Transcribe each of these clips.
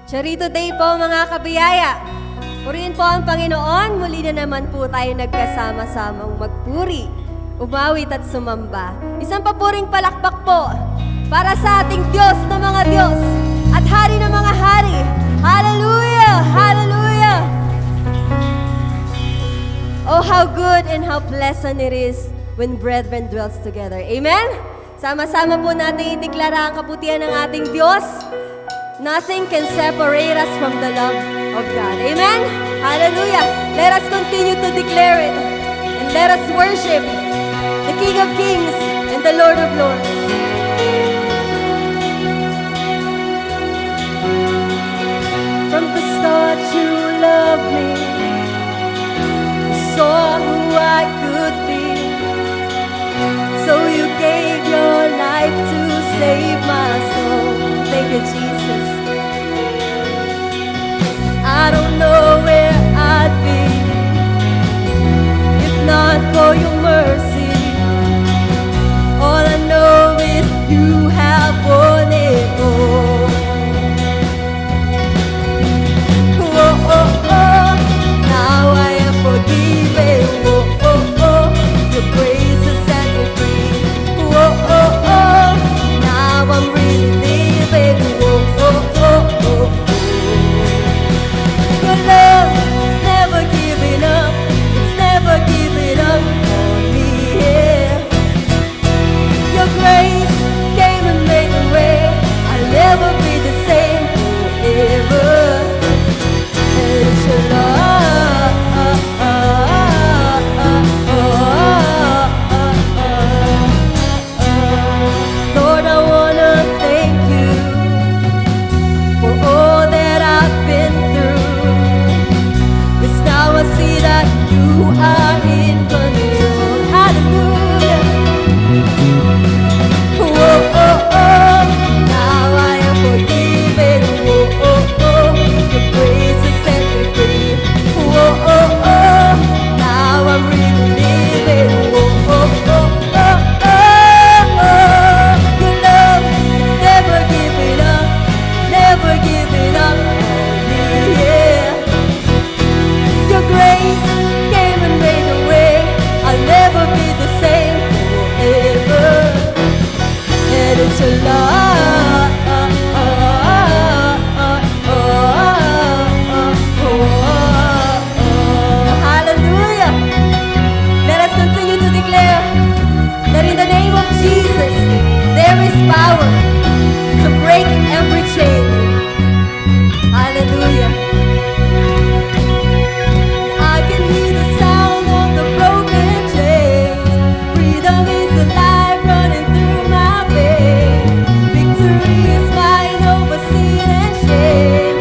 Charito Day po mga kabiyaya. Purihin po ang Panginoon. Muli na naman po tayo nagkasama-samang magpuri, umawit at sumamba. Isang papuring palakpak po para sa ating Diyos na mga Diyos at Hari ng mga Hari. Hallelujah! Hallelujah! Oh, how good and how pleasant it is when brethren dwells together. Amen? Sama-sama po natin ideklara ang kabutihan ng ating Diyos. Nothing can separate us from the love of God. Amen? Hallelujah! Let us continue to declare it. And let us worship the King of Kings and the Lord of Lords. From the start you loved me, saw who I could be. So you gave your life to save my soul. Thank you, Jesus. I don't know where I'd be if not for your mercy. All I know is you have won it all. Oh, oh, oh, now I am forgiven. Oh, oh, oh, your grace has set me free. Oh, oh, oh, now I'm really living. Oh, oh, oh, oh. Your love is never giving up. It's never giving up on me. Yeah. Your grace came and made a way. I'll never be the same forever. It's your love. Lord, I wanna thank you for all that I've been through. 'Cause now I see that you are in control. Hallelujah. Oh, oh, oh, now I am forgiven. Oh, oh, oh, your grace has set me free. Oh, oh, oh, now I'm really living. Oh, oh, oh, oh, oh, oh, your love is never giving up, never giving up on me, yeah. Your grace came and made a way. I'll never be the same forever. And it's your love. Hallelujah. Let us continue to declare that in the name of Jesus, there is power to break every chain. Hallelujah. I can hear the sound of the broken chains. Freedom is alive running through my veins. Victory is mine over sin and shame.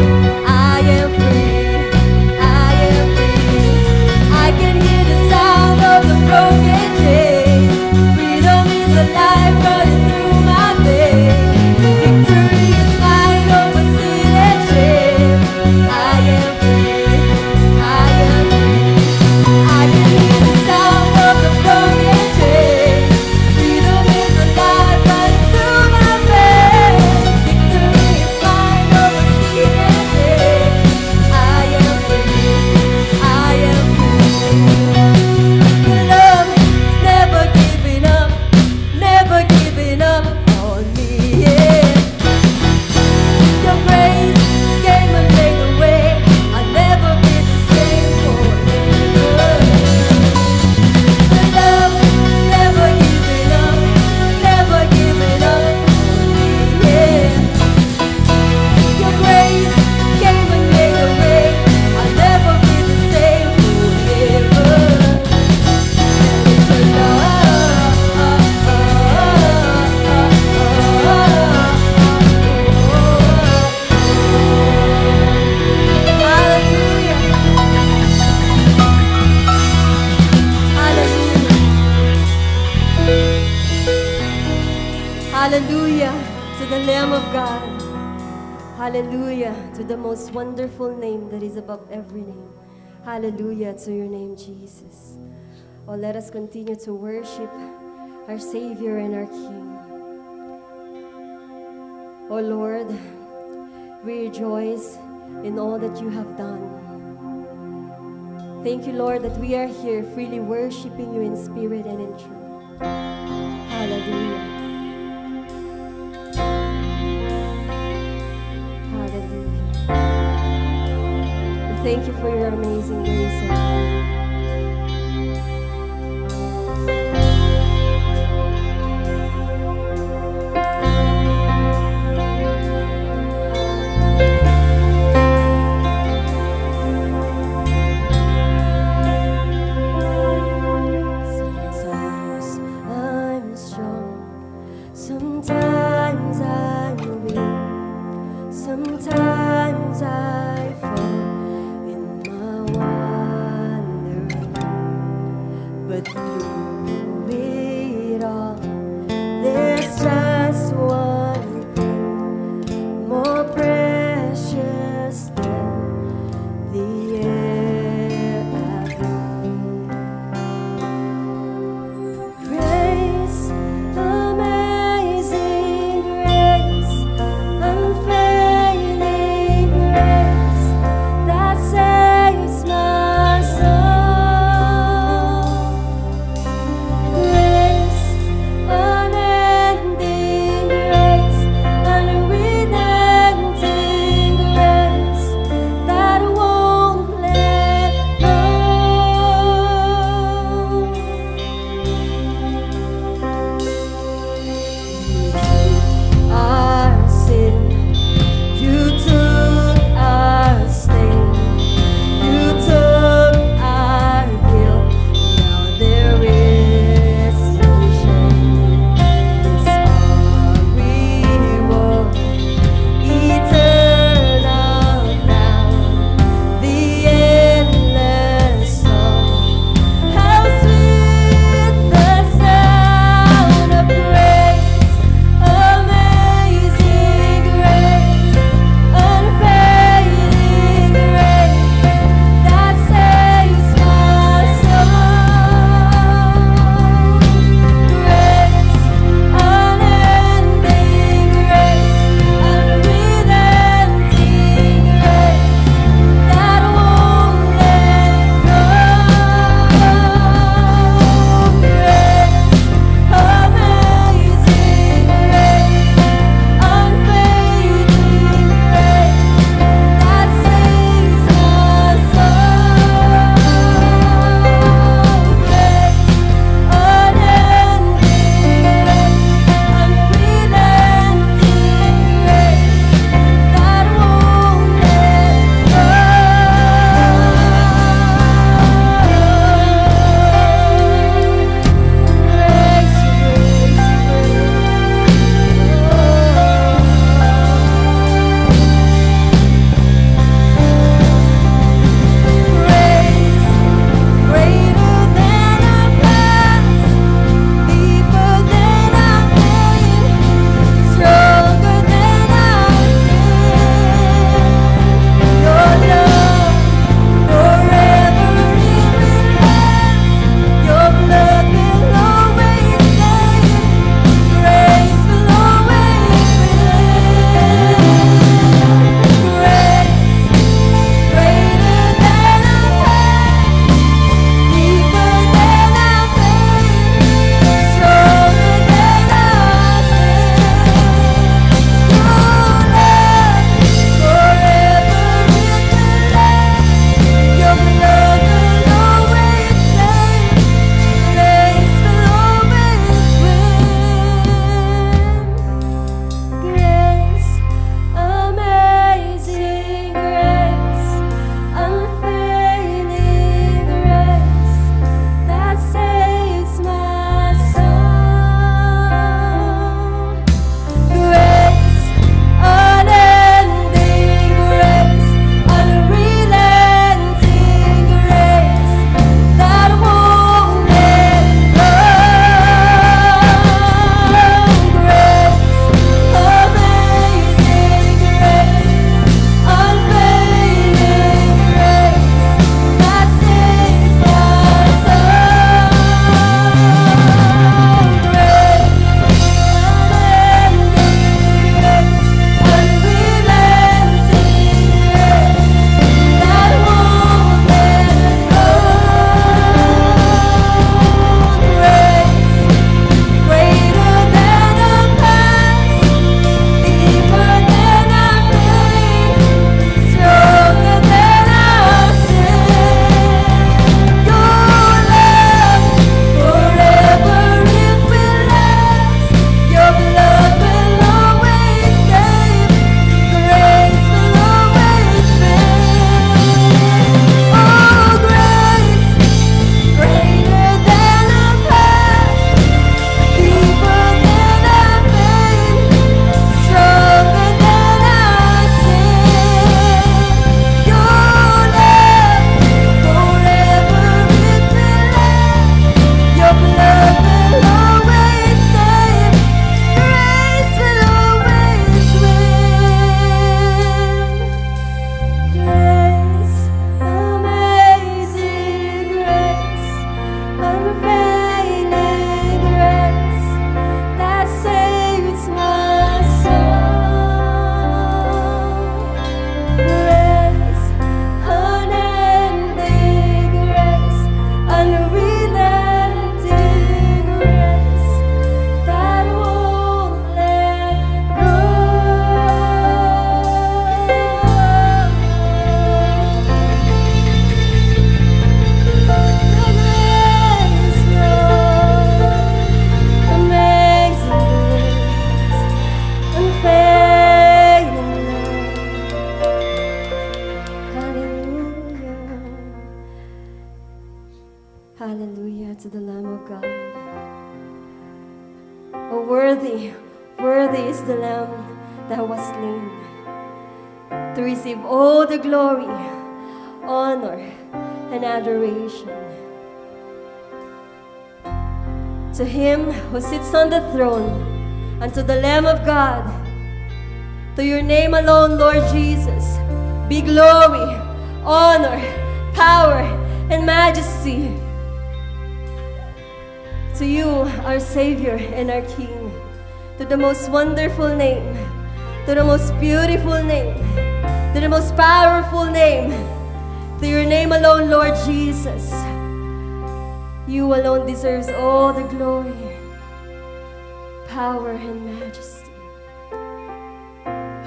I am free. I am free. I can hear the sound of the broken chains. Freedom is alive running through my veins. Victory is mine over sin and shame. I am free. I am free. I can hear the sound of the broken chains. Freedom is alive running through my veins. Victory is mine over sin and shame. I am free. I am free. Your love is never giving up, never giving up on me. Yeah. Your grace came and made a way. I'll never be the same forever. Your love is never giving up, never giving up on me. Yeah. Your grace came and made a way. I'll never be the same forever. It's your love. Hallelujah. Hallelujah. Hallelujah to the Lamb of God. Hallelujah to the most wonderful name that is above every name. Hallelujah to your name, Jesus. Oh, let us continue to worship our Savior and our King. Oh Lord, We rejoice in all that you have done. Thank you, Lord, that we are here freely worshiping you in spirit and in truth. Hallelujah. Hallelujah. We thank you for your amazing grace, O God. Sometimes I'm strong, sometimes I'm weak, sometimes I fall in my wandering. But through it all, there's just one thing more precious than the air I breathe. Grace, amazing grace, unfailing grace that saves my soul. Hallelujah to the Lamb of God. Oh, worthy, worthy is the Lamb that was slain to receive all the glory, honor, and adoration. To Him who sits on the throne, and to the Lamb of God, to your name alone, Lord Jesus, be glory, honor, power, and majesty. To you, our Savior and our King, to the most wonderful name, to the most beautiful name, to the most powerful name, to your name alone, Lord Jesus. You alone deserves all the glory, power, and majesty.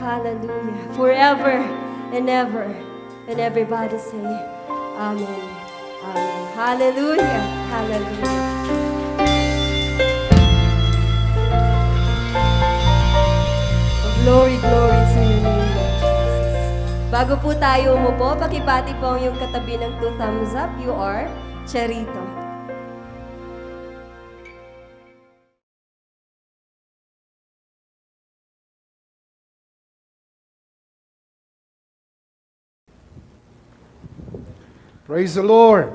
Hallelujah. Forever and ever. And everybody say, Amen. Amen. Hallelujah. Hallelujah. Glory, glory to your name, Lord Jesus. Bago po tayo umupo, pakibati po ang yung katabi ng 2 thumbs up. You are Charito. Praise the Lord.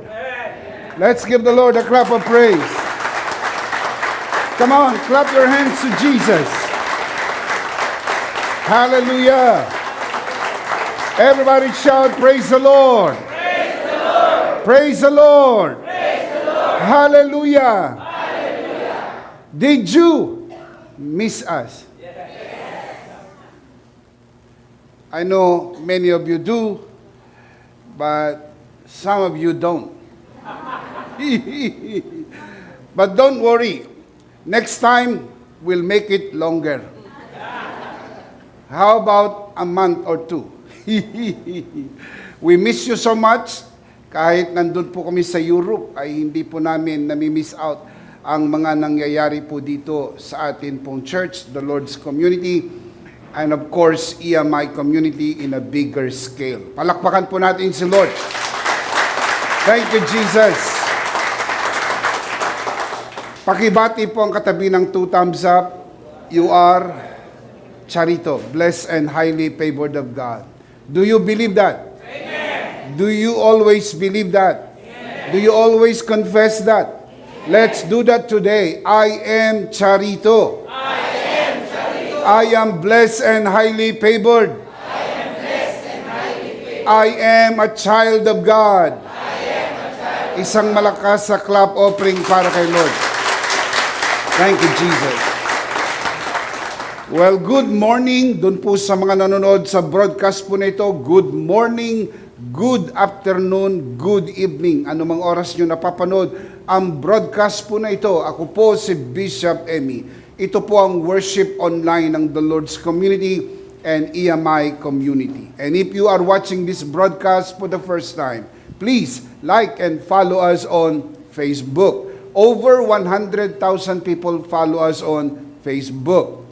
Let's give the Lord a clap of praise. Come on, clap your hands to Jesus. Hallelujah. Everybody shout, praise the Lord. Praise the Lord. Praise the Lord. Praise the Lord. Hallelujah. Hallelujah. Did you miss us? I know many of you do, but some of you don't. But don't worry. Next time, we'll make it longer. How about a month or 2? We miss you so much. Kahit nandun po kami sa Europe, ay hindi po namin nami-miss out ang mga nangyayari po dito sa atin pong church, the Lord's community, and of course, EMI community in a bigger scale. Palakpakan po natin si Lord. Thank you, Jesus. Pakibati po ang katabi ng 2 thumbs up. You are Charito, blessed and highly favored of God. Do you believe that? Amen. Do you always believe that? Amen. Do you always confess that? Amen. Let's do that today. I am Charito. I am Charito. I am blessed and highly favored. I am blessed and highly favored. I am a child of God. I am a child. Isang malakas sa clap offering para kay Lord. Thank you, Jesus. Well, good morning dun po sa mga nanonood sa broadcast po na ito. Good morning, good afternoon, good evening. Anumang oras nyo napapanood ang broadcast po na ito. Ako po si Bishop Emmy. Ito po ang worship online ng The Lord's Community and EMI Community. And if you are watching this broadcast for the first time, please like and follow us on Facebook. Over 100,000 people follow us on Facebook.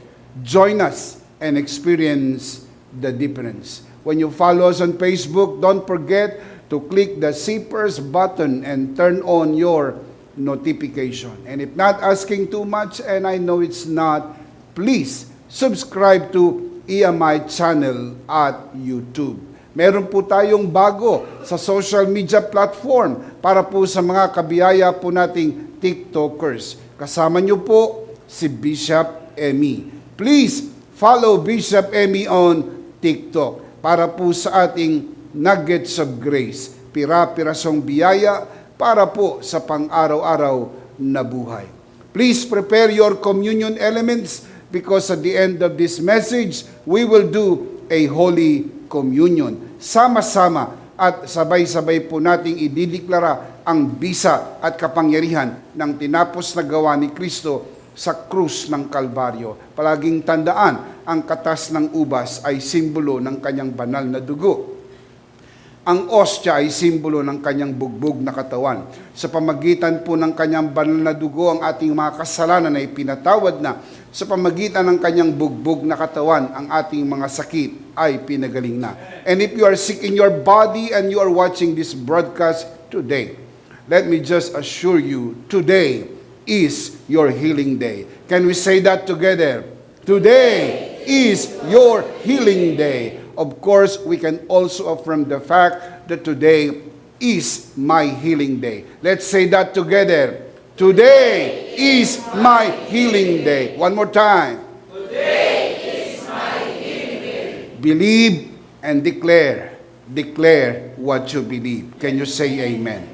Join us and experience the difference. When you follow us on Facebook, don't forget to click the Zippers button and turn on your notification. And if not asking too much, and I know it's not, please subscribe to EMI channel at YouTube. Meron po tayong bago sa social media platform para po sa mga kabiyaya po nating TikTokers. Kasama niyo po si Bishop Emmy. Please follow Bishop Emmy on TikTok para po sa ating nuggets of grace, pira-pirasong biyaya para po sa pang-araw-araw na buhay. Please prepare your communion elements because at the end of this message, we will do a Holy Communion. Sama-sama at sabay-sabay po nating idideklara ang bisa at kapangyarihan ng tinapos na gawa ni Kristo sa krus ng Kalbaryo. Palaging tandaan, ang katas ng ubas ay simbolo ng kanyang banal na dugo. Ang ostya ay simbolo ng kanyang bugbog na katawan. Sa pamagitan po ng kanyang banal na dugo, ang ating mga kasalanan ay pinatawad na. Sa pamagitan ng kanyang bugbog na katawan, ang ating mga sakit ay pinagaling na. And if you are sick in your body and you are watching this broadcast today, Let me just assure you, today is your healing day. Can we say that together? Today is your healing day. Of course, we can also affirm the fact that today is my healing day. Let's say that together. Today is my healing day. One more time. Believe and declare. Declare what you believe. Can you say amen?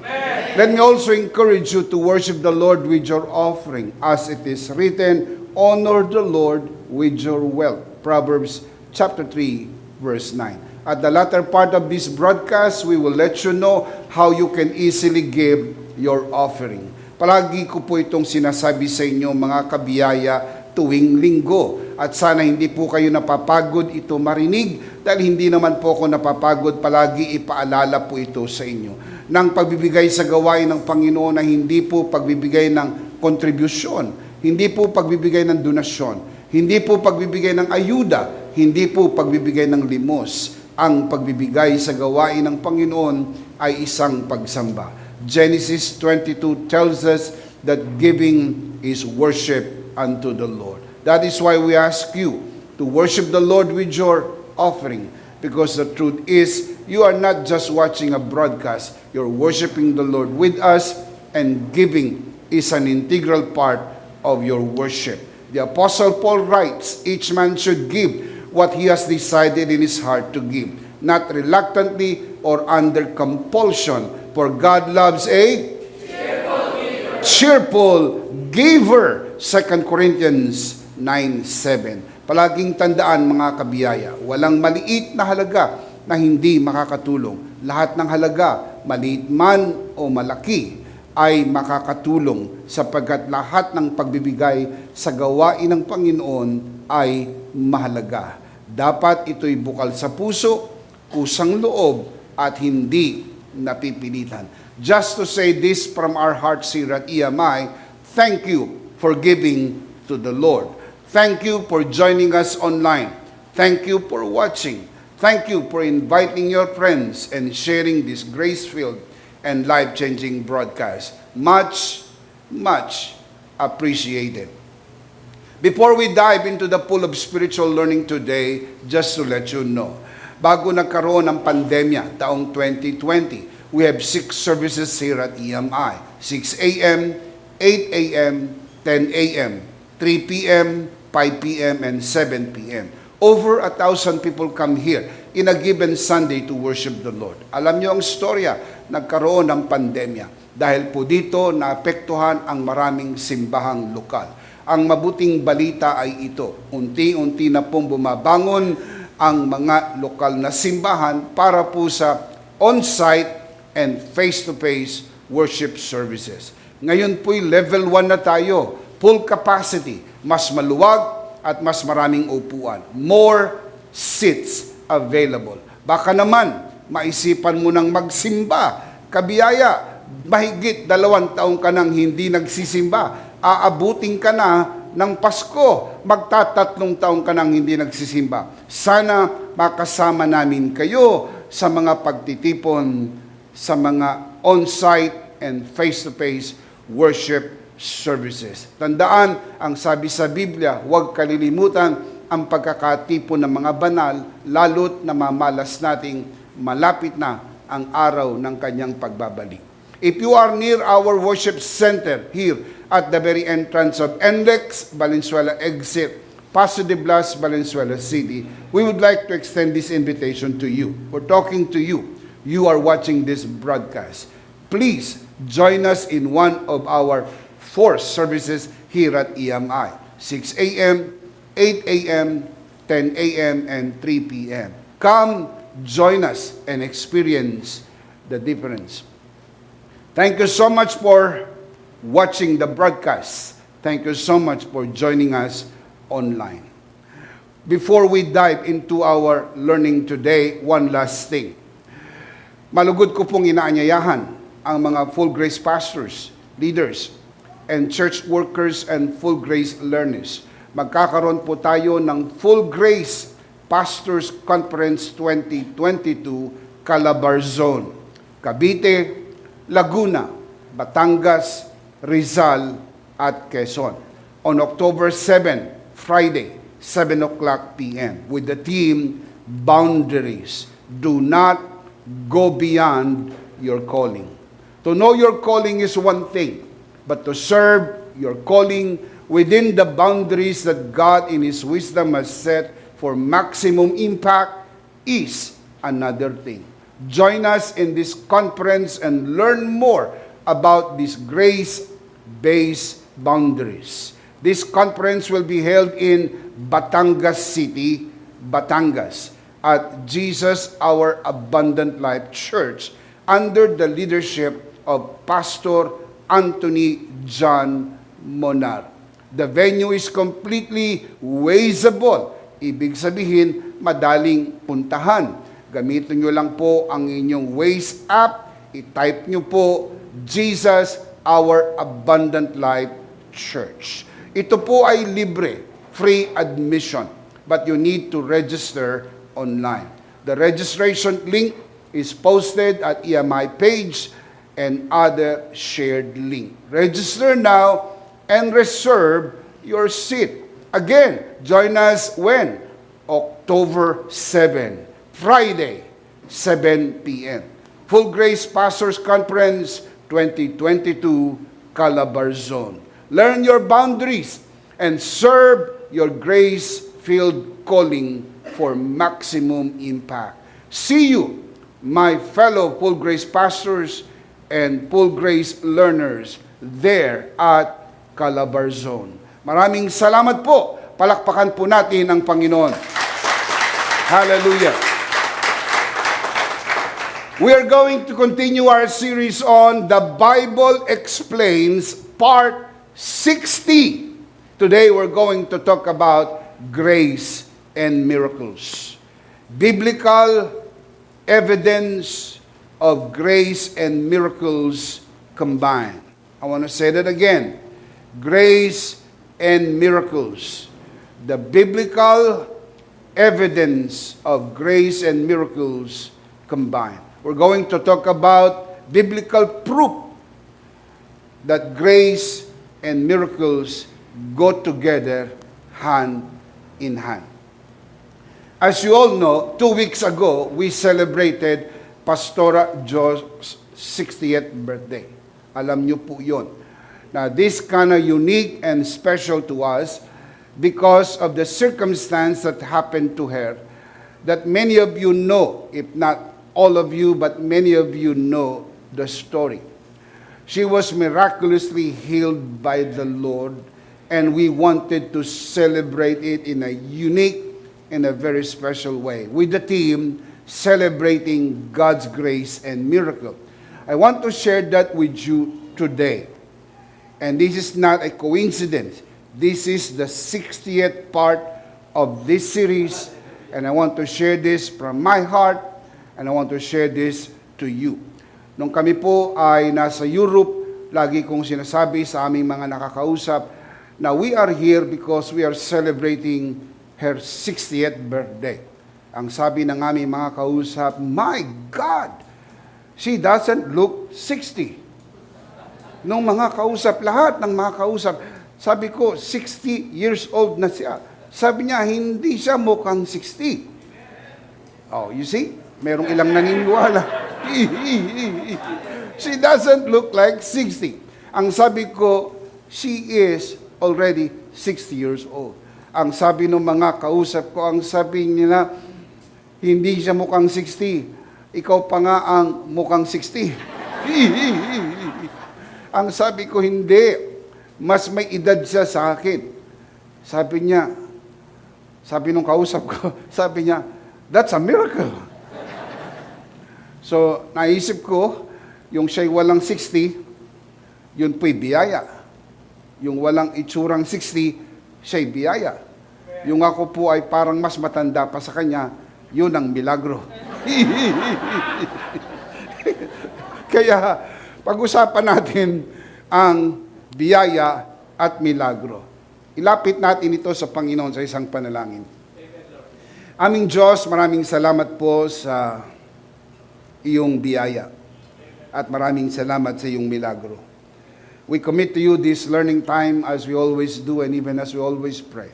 Let me also encourage you to worship the Lord with your offering. As it is written, honor the Lord with your wealth. Proverbs chapter 3, verse 9. At the latter part of this broadcast, we will let you know how you can easily give your offering. Palagi ko po itong sinasabi sa inyo mga kabiyaya tuwing linggo. At sana hindi po kayo napapagod ito marinig dahil hindi naman po ako napapagod, palagi ipaalala po ito sa inyo. Nang pagbibigay sa gawain ng Panginoon na hindi po pagbibigay ng kontribusyon, hindi po pagbibigay ng donasyon, hindi po pagbibigay ng ayuda, hindi po pagbibigay ng limos. Ang pagbibigay sa gawain ng Panginoon ay isang pagsamba. Genesis 22 tells us that giving is worship unto the Lord. That is why we ask you to worship the Lord with your offering. Because the truth is, you are not just watching a broadcast, you're worshiping the Lord with us, and giving is an integral part of your worship. The Apostle Paul writes, each man should give what he has decided in his heart to give, not reluctantly or under compulsion, for God loves a cheerful giver. 2 Corinthians 9:7. Palaging tandaan mga kabiyaya, walang maliit na halaga na hindi makakatulong. Lahat ng halaga, maliit man o malaki, ay makakatulong sapagkat lahat ng pagbibigay sa gawain ng Panginoon ay mahalaga. Dapat ito'y bukal sa puso, kusang loob, at hindi napipilitan. Just to say this from our hearts here at EMI, thank you for giving to the Lord. Thank you for joining us online. Thank you for watching. Thank you for inviting your friends and sharing this grace-filled and life-changing broadcast. Much, much appreciated. Before we dive into the pool of spiritual learning today, just to let you know, bago nagkaroon ng pandemya taong 2020, we have 6 services here at EMI. 6 a.m., 8 a.m., 10 a.m., 3 p.m., 5 p.m., and 7 p.m. Over 1,000 people come here in a given Sunday to worship the Lord. Alam niyo ang storya, nagkaroon ng pandemya. Dahil po dito, naapektuhan ang maraming simbahang lokal. Ang mabuting balita ay ito. Unti-unti na pong bumabangon ang mga lokal na simbahan para po sa on-site and face-to-face worship services. Ngayon po'y level 1 na tayo. Full capacity, mas maluwag at mas maraming upuan. More seats available. Baka naman, maisipan mo nang magsimba. Kabiyaya, mahigit 2 taong ka nang hindi nagsisimba. Aabutin ka na ng Pasko. Magta-3 taong ka nang hindi nagsisimba. Sana makasama namin kayo sa mga pagtitipon, sa mga on-site and face-to-face worship services. Tandaan, ang sabi sa Biblia, huwag kalilimutan ang pagkakatipon ng mga banal, lalo't namamalas nating malapit na ang araw ng kanyang pagbabalik. If you are near our worship center here at the very entrance of NLEX, Valenzuela Exit, Paso de Blas, Valenzuela City, we would like to extend this invitation to you. We're talking to you. You are watching this broadcast. Please join us in one of our 4 services here at EMI. 6 a.m., 8 a.m., 10 a.m., and 3 p.m. Come, join us, and experience the difference. Thank you so much for watching the broadcast. Thank you so much for joining us online. Before we dive into our learning today, one last thing. Malugod ko pong inaanyayahan ang mga full grace pastors, leaders, and church workers and full grace learners. Magkakaroon po tayo ng Full Grace Pastors Conference 2022 Calabarzon, Cavite, Laguna, Batangas, Rizal, at Quezon. On October 7, Friday, 7 o'clock p.m. with the theme, Boundaries. Do not go beyond your calling. To know your calling is one thing, but to serve your calling within the boundaries that God in His wisdom has set for maximum impact is another thing. Join us in this conference and learn more about these grace-based boundaries. This conference will be held in Batangas City, Batangas, at Jesus Our Abundant Life Church under the leadership of Pastor Anthony John Monar. The venue is completely wazeable. Ibig sabihin, madaling puntahan. Gamitin nyo lang po ang inyong Waze app. I-type nyo po, Jesus Our Abundant Life Church. Ito po ay libre, free admission, but you need to register online. The registration link is posted at EMI page and other shared link. Register now and reserve your seat. Again, join us when? October 7, Friday, 7 p.m. Full Grace Pastors Conference 2022, Calabarzon. Learn your boundaries and serve your grace-filled calling for maximum impact. See you, my fellow Full Grace pastors and Full Grace learners there at Calabarzon. Maraming salamat po. Palakpakan po natin ang Panginoon. Hallelujah. We are going to continue our series on The Bible Explains Part 60. Today we're going to talk about grace and miracles. Biblical evidence of grace and miracles combined. I want to say that again. Grace and miracles. The biblical evidence of grace and miracles combined. We're going to talk about biblical proof that grace and miracles go together hand in hand. As you all know, 2 weeks ago, we celebrated Pastora Jo's 60th birthday. Alam niyo po yun. Now, this kind of unique and special to us because of the circumstance that happened to her that many of you know, if not all of you, but many of you know the story. She was miraculously healed by the Lord, and we wanted to celebrate it in a unique and a very special way with the team celebrating God's grace and miracle. I want to share that with you today. And this is not a coincidence. This is the 60th part of this series, and I want to share this from my heart, and I want to share this to you. Nung kami po ay nasa Europe, lagi kong sinasabi sa aming mga nakakausap na we are here because we are celebrating her 60th birthday. Ang sabi ng aming mga kausap, my God, she doesn't look 60. Nung mga kausap, lahat ng mga kausap, sabi ko, 60 years old na siya. Sabi niya, hindi siya mukhang 60. Oh, you see? Merong ilang naniniwala. She doesn't look like 60. Ang sabi ko, she is already 60 years old. Ang sabi ng mga kausap ko, ang sabi nila, hindi siya mukhang 60. Ikaw pa nga ang mukhang 60. Ang sabi ko, hindi. Mas may edad siya sa akin. Sabi niya, sabi nung kausap ko, sabi niya, that's a miracle. So, naisip ko, yung siya'y walang 60, yun po'y biyaya. Yung walang itsurang 60, siya'y biyaya. Yung ako po ay parang mas matanda pa sa kanya, yun ang milagro. Kaya, pag-usapan natin ang biyaya at milagro. Ilapit natin ito sa Panginoon sa isang panalangin. Aming Diyos, maraming salamat po sa iyong biyaya at maraming salamat sa iyong milagro. We commit to you this learning time as we always do and even as we always pray.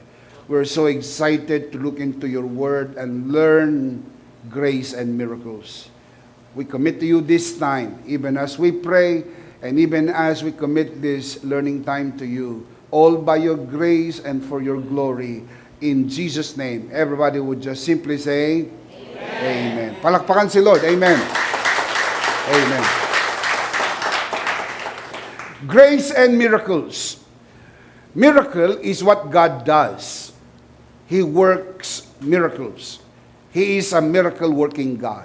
We're so excited to look into your word and learn grace and miracles. We commit to you this time, even as we pray and even as we commit this learning time to you, all by your grace and for your glory. In Jesus' name, everybody would just simply say, Amen. Palakpakan si Lord. Amen. Amen. Grace and miracles. Miracle is what God does. He works miracles. He is a miracle working God.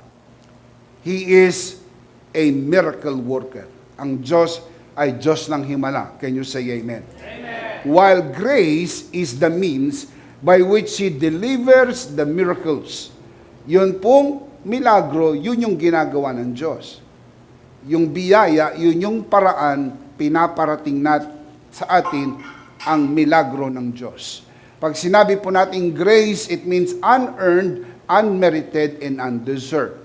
He is a miracle worker. Ang Diyos ay Diyos ng himala. Can you say amen? Amen. While grace is the means by which He delivers the miracles. Yun pong milagro, yun yung ginagawa ng Diyos. Yung biyaya, yun yung paraan pinaparating sa atin ang milagro ng Diyos. Pag sinabi po natin grace, it means unearned, unmerited, and undeserved.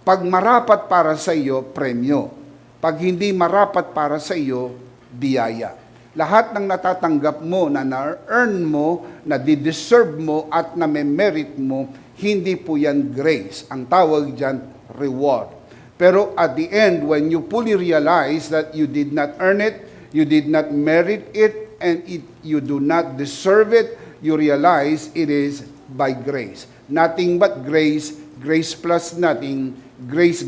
Pag marapat para sa iyo, premyo. Pag hindi marapat para sa iyo, biyaya. Lahat ng natatanggap mo, na na-earn mo, na di-deserve mo, at na merit mo, hindi po yan grace. Ang tawag dyan, reward. Pero at the end, when you fully realize that you did not earn it, you did not merit it, and you do not deserve it, you realize it is by grace. Nothing but grace, grace plus nothing, grace,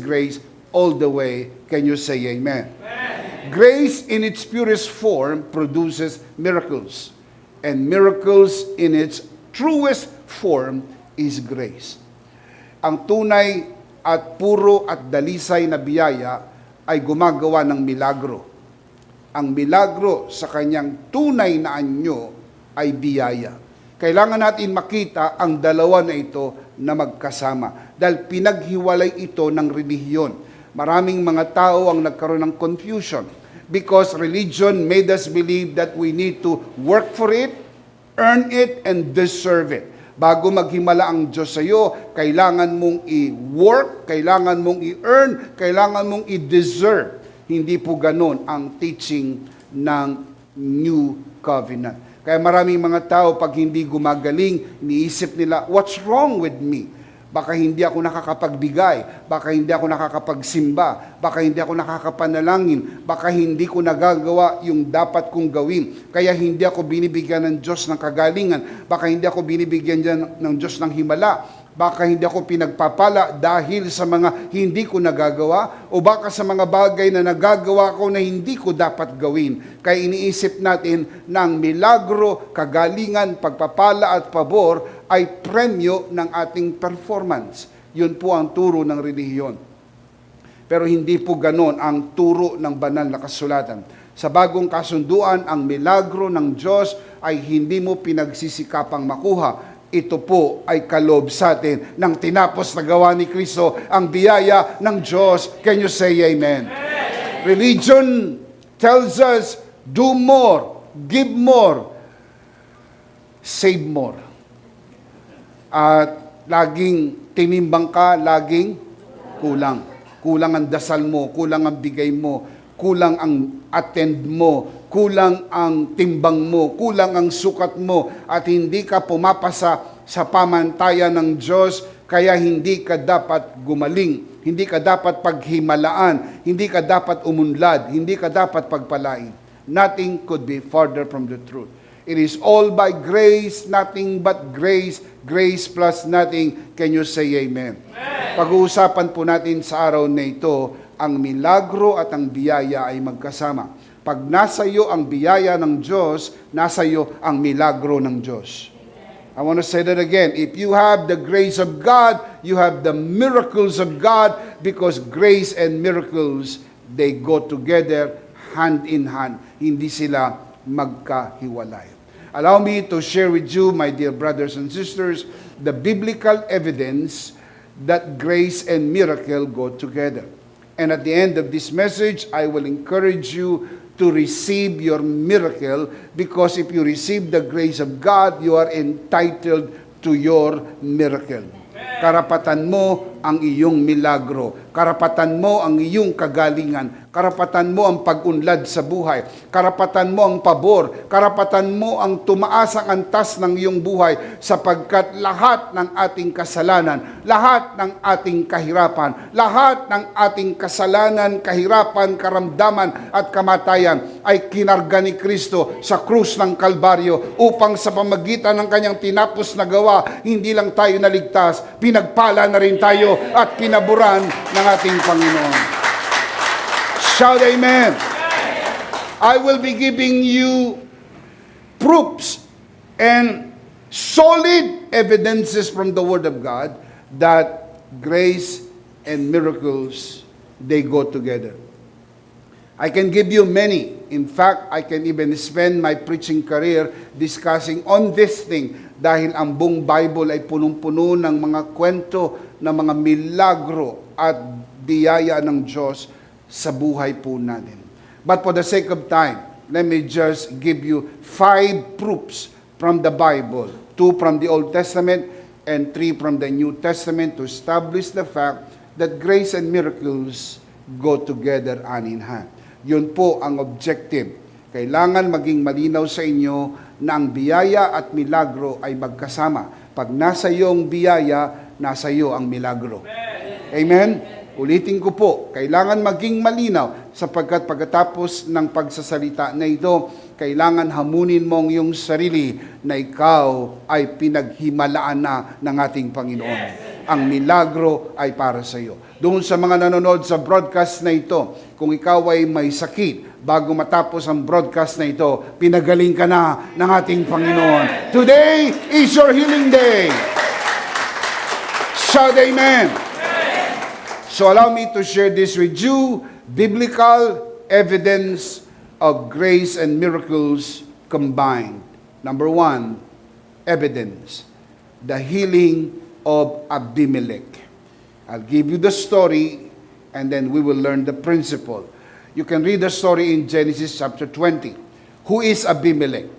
all the way. Can you say amen? Amen. Grace in its purest form produces miracles. And miracles in its truest form is grace. Ang tunay at puro at dalisay na biyaya ay gumagawa ng milagro. Ang milagro sa kanyang tunay na anyo ay biyaya. Kailangan natin makita ang dalawa na ito na magkasama. Dahil pinaghiwalay ito ng relihiyon. Maraming mga tao ang nagkaroon ng confusion. Because religion made us believe that we need to work for it, earn it, and deserve it. Bago maghimala ang Diyos sa iyo, kailangan mong i-work, kailangan mong i-earn, kailangan mong i-deserve. Hindi po ganun ang teaching ng New Covenant. Kaya maraming mga tao, pag hindi gumagaling, iniisip nila, what's wrong with me? Baka hindi ako nakakapagbigay, baka hindi ako nakakapagsimba, baka hindi ako nakakapanalangin, baka hindi ko nagagawa yung dapat kong gawin. Kaya hindi ako binibigyan ng Diyos ng kagalingan, baka hindi ako binibigyan ng Diyos ng himala, baka hindi ako pinagpapala dahil sa mga hindi ko nagagawa, o baka sa mga bagay na nagagawa ko na hindi ko dapat gawin. Kaya iniisip natin ng milagro, kagalingan, pagpapala at pabor ay premyo ng ating performance. Yun po ang turo ng relihiyon. Pero hindi po ganon ang turo ng banal na kasulatan. Sa bagong kasunduan, ang milagro ng Diyos ay hindi mo pinagsisikapang makuha. Ito po ay kaloob sa atin ng tinapos na gawa ni Kristo, ang biyaya ng Diyos. Can you say amen? Amen. Religion tells us, do more, give more, save more. At laging tinimbang ka, laging kulang. Kulang ang dasal mo, kulang ang bigay mo, kulang ang attend mo, kulang ang timbang mo, kulang ang sukat mo, at hindi ka pumapasa sa pamantayan ng Diyos, kaya hindi ka dapat gumaling, hindi ka dapat paghimalaan, hindi ka dapat umunlad, hindi ka dapat pagpalain. Nothing could be farther from the truth. It is all by grace, nothing but grace, grace plus nothing. Can you say amen? Amen. Pag-uusapan po natin sa araw na ito, ang milagro at ang biyaya ay magkasama. Pag nasa iyo ang biyaya ng Diyos, nasa iyo ang milagro ng Diyos. I want to say that again. If you have the grace of God, you have the miracles of God, because grace and miracles, they go together hand in hand. Hindi sila magkahiwalay. Allow me to share with you, my dear brothers and sisters, the biblical evidence that grace and miracle go together. And at the end of this message, I will encourage you to receive your miracle, because if you receive the grace of God, you are entitled to your miracle. Karapatan mo ang iyong milagro. Karapatan mo ang iyong kagalingan. Karapatan mo ang pag-unlad sa buhay. Karapatan mo ang pabor. Karapatan mo ang tumaas ang antas ng iyong buhay sapagkat lahat ng ating kasalanan, lahat ng ating kahirapan, lahat ng ating kasalanan, kahirapan, karamdaman at kamatayan ay kinarga ni Kristo sa krus ng Kalbaryo upang sa pamagitan ng kanyang tinapos na gawa, hindi lang tayo naligtas, pinagpala na rin tayo at pinaburan ng ating Panginoon. Shout amen. I will be giving you proofs and solid evidences from the Word of God that grace and miracles, they go together. I can give you many. In fact, I can even spend my preaching career discussing on this thing dahil ang buong Bible ay punong-puno ng mga kwento ng mga milagro at biyaya ng Diyos sa buhay po natin. But for the sake of time, let me just give you 5 proofs from the Bible, 2 from the Old Testament and 3 from the New Testament to establish the fact that grace and miracles go together hand in hand. Yun po ang objective. Kailangan maging malinaw sa inyo na ang biyaya at milagro ay magkasama. Pag nasa iyo ang biyaya, nasa iyo ang milagro. Amen? Ulitin ko po, kailangan maging malinaw sapagkat pagkatapos ng pagsasalita na ito, kailangan hamunin mo ang iyong sarili na ikaw ay pinaghimalaan na ng ating Panginoon. Ang milagro ay para sa iyo. Doon sa mga nanonood sa broadcast na ito, kung ikaw ay may sakit, bago matapos ang broadcast na ito, pinagaling ka na ng ating Panginoon. Today is your healing day. Shout amen. So allow me to share this with you, biblical evidence of grace and miracles combined. Number 1, evidence, the healing of Abimelech. I'll give you the story and then we will learn the principle. You can read the story in Genesis chapter 20. Who is Abimelech?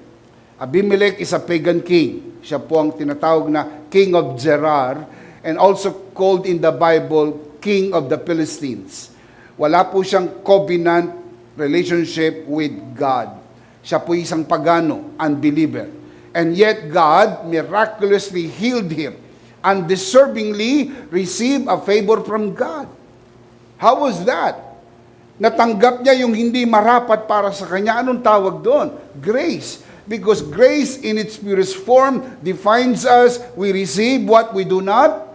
Abimelech is a pagan king. Siya po ang tinatawag na King of Gerar and also called in the Bible King of the Philistines. Wala po siyang covenant relationship with God. Siya po isang pagano, unbeliever. And yet God miraculously healed him. Undeservingly received a favor from God. How was that? Natanggap niya yung hindi marapat para sa kanya. Anong tawag doon? Grace. Because grace in its purest form defines us. We receive what we do not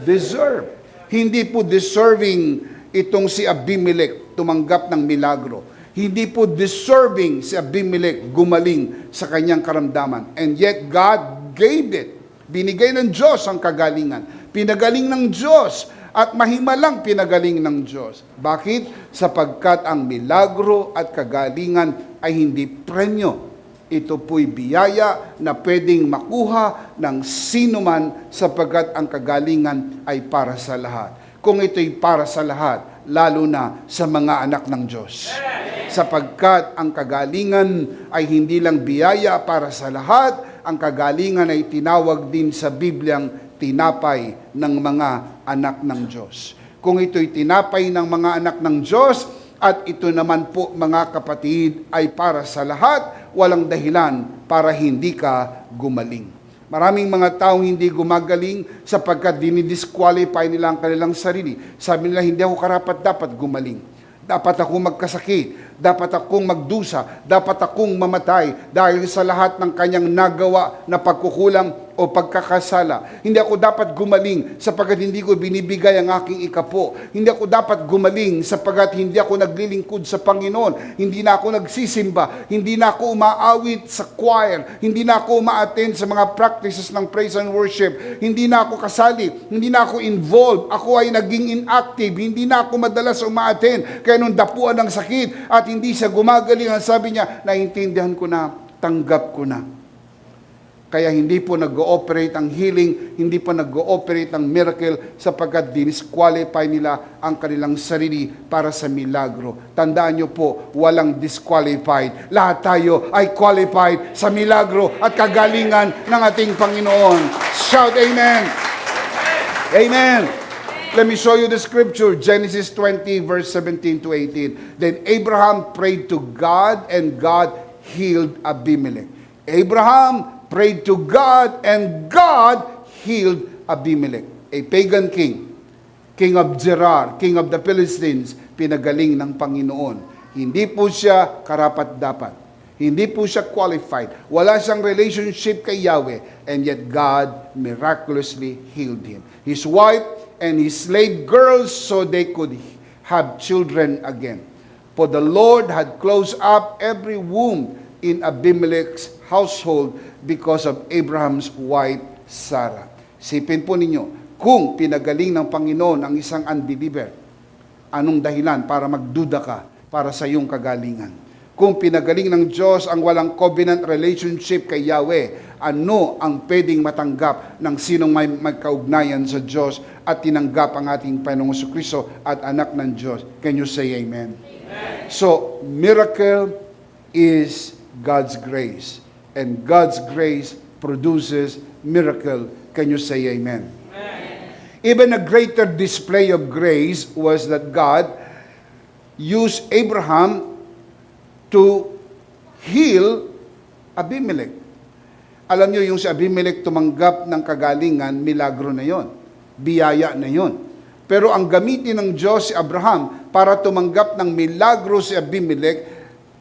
deserve. Hindi po deserving itong si Abimelech tumanggap ng milagro. Hindi po deserving si Abimelech gumaling sa kanyang karamdaman. And yet God gave it. Binigay ng Diyos ang kagalingan. Pinagaling ng Diyos at mahimalang pinagaling ng Diyos. Bakit? Sapagkat ang milagro at kagalingan ay hindi premyo. Ito po'y biyaya na pwedeng makuha ng sino man sapagkat ang kagalingan ay para sa lahat. Kung ito'y para sa lahat, lalo na sa mga anak ng Diyos. Sapagkat ang kagalingan ay hindi lang biyaya para sa lahat, ang kagalingan ay tinawag din sa Bibliang tinapay ng mga anak ng Diyos. Kung ito'y tinapay ng mga anak ng Diyos, at ito naman po mga kapatid ay para sa lahat, walang dahilan para hindi ka gumaling. Maraming mga taong hindi gumagaling sapagkat dinidisqualify nila ang kanilang sarili. Sabi nila, hindi ako karapat dapat gumaling. Dapat akong magkasakit, dapat akong magdusa, dapat akong mamatay dahil sa lahat ng kanyang nagawa na pagkukulang o pagkakasala. Hindi ako dapat gumaling sapagkat hindi ko binibigay ang aking ikapo. Hindi ako dapat gumaling sapagkat hindi ako naglilingkod sa Panginoon. Hindi na ako nagsisimba. Hindi na ako umaawit sa choir. Hindi na ako uma-attend sa mga practices ng praise and worship. Hindi na ako kasali. Hindi na ako involved. Ako ay naging inactive. Hindi na ako madalas uma-attend. Kaya nung dapuan ng sakit at hindi siya gumagaling, ang sabi niya, naintindihan ko na, tanggap ko na. Kaya hindi po nag-ooperate ang healing, hindi po nag-ooperate ang miracle sapagkat disqualify nila ang kanilang sarili para sa milagro. Tandaan niyo po, walang disqualified. Lahat tayo ay qualified sa milagro at kagalingan ng ating Panginoon. Shout amen! Amen! Let me show you the scripture, Genesis 20, verse 17 to 18. Then Abraham prayed to God, and God healed Abimelech. Abraham prayed to God, and God healed Abimelech, a pagan king, king of Gerar, king of the Philistines, pinagaling ng Panginoon. Hindi po siya karapat-dapat. Hindi po siya qualified. Wala siyang relationship kay Yahweh, and yet God miraculously healed him. His wife and his slave girls, so they could have children again. For the Lord had closed up every womb in Abimelech's household because of Abraham's wife, Sarah. Sipin po ninyo, kung pinagaling ng Panginoon ang isang unbeliever, anong dahilan para magduda ka para sa iyong kagalingan? Kung pinagaling ng Diyos ang walang covenant relationship kay Yahweh, ano ang pwedeng matanggap ng sinong may magkaugnayan sa Diyos at tinanggap ang ating Panginoong Jesucristo at anak ng Diyos? Can you say amen? Amen. So, miracle is God's grace. And God's grace produces miracle. Can you say amen? Amen. Even a greater display of grace was that God used Abraham to heal Abimelech. Alam niyo, yung si Abimelech tumanggap ng kagalingan, milagro na yon, biyaya na yon. Pero ang gamitin ng Diyos si Abraham para tumanggap ng milagro si Abimelech,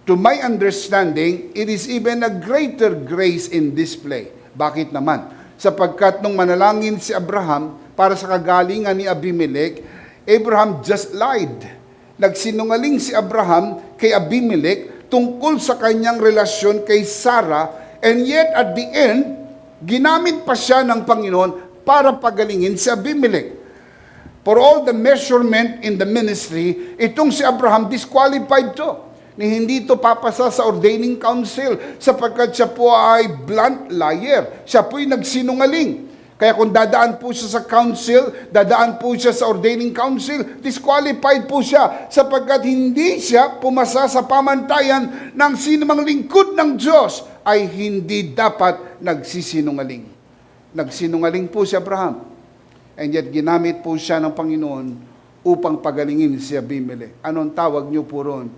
to my understanding, it is even a greater grace in display. Bakit naman? Sapagkat nung manalangin si Abraham para sa kagalingan ni Abimelech, Abraham just lied. Nagsinungaling si Abraham kay Abimelech tungkol sa kanyang relasyon kay Sarah, and yet at the end, ginamit pa siya ng Panginoon para pagalingin si Abimelech. For all the measurement in the ministry, itong si Abraham disqualified to. Hindi to papasa sa ordaining council sapagkat siya po ay blunt liar. Siya po ay nagsinungaling. Kaya kung dadaan po siya sa council, dadaan po siya sa ordaining council, disqualified po siya sapagkat hindi siya pumasa sa pamantayan ng sinumang lingkod ng Diyos ay hindi dapat nagsisinungaling. Nagsinungaling po si Abraham. And yet ginamit po siya ng Panginoon upang pagalingin si Abimelech. Anong tawag niyo po ron?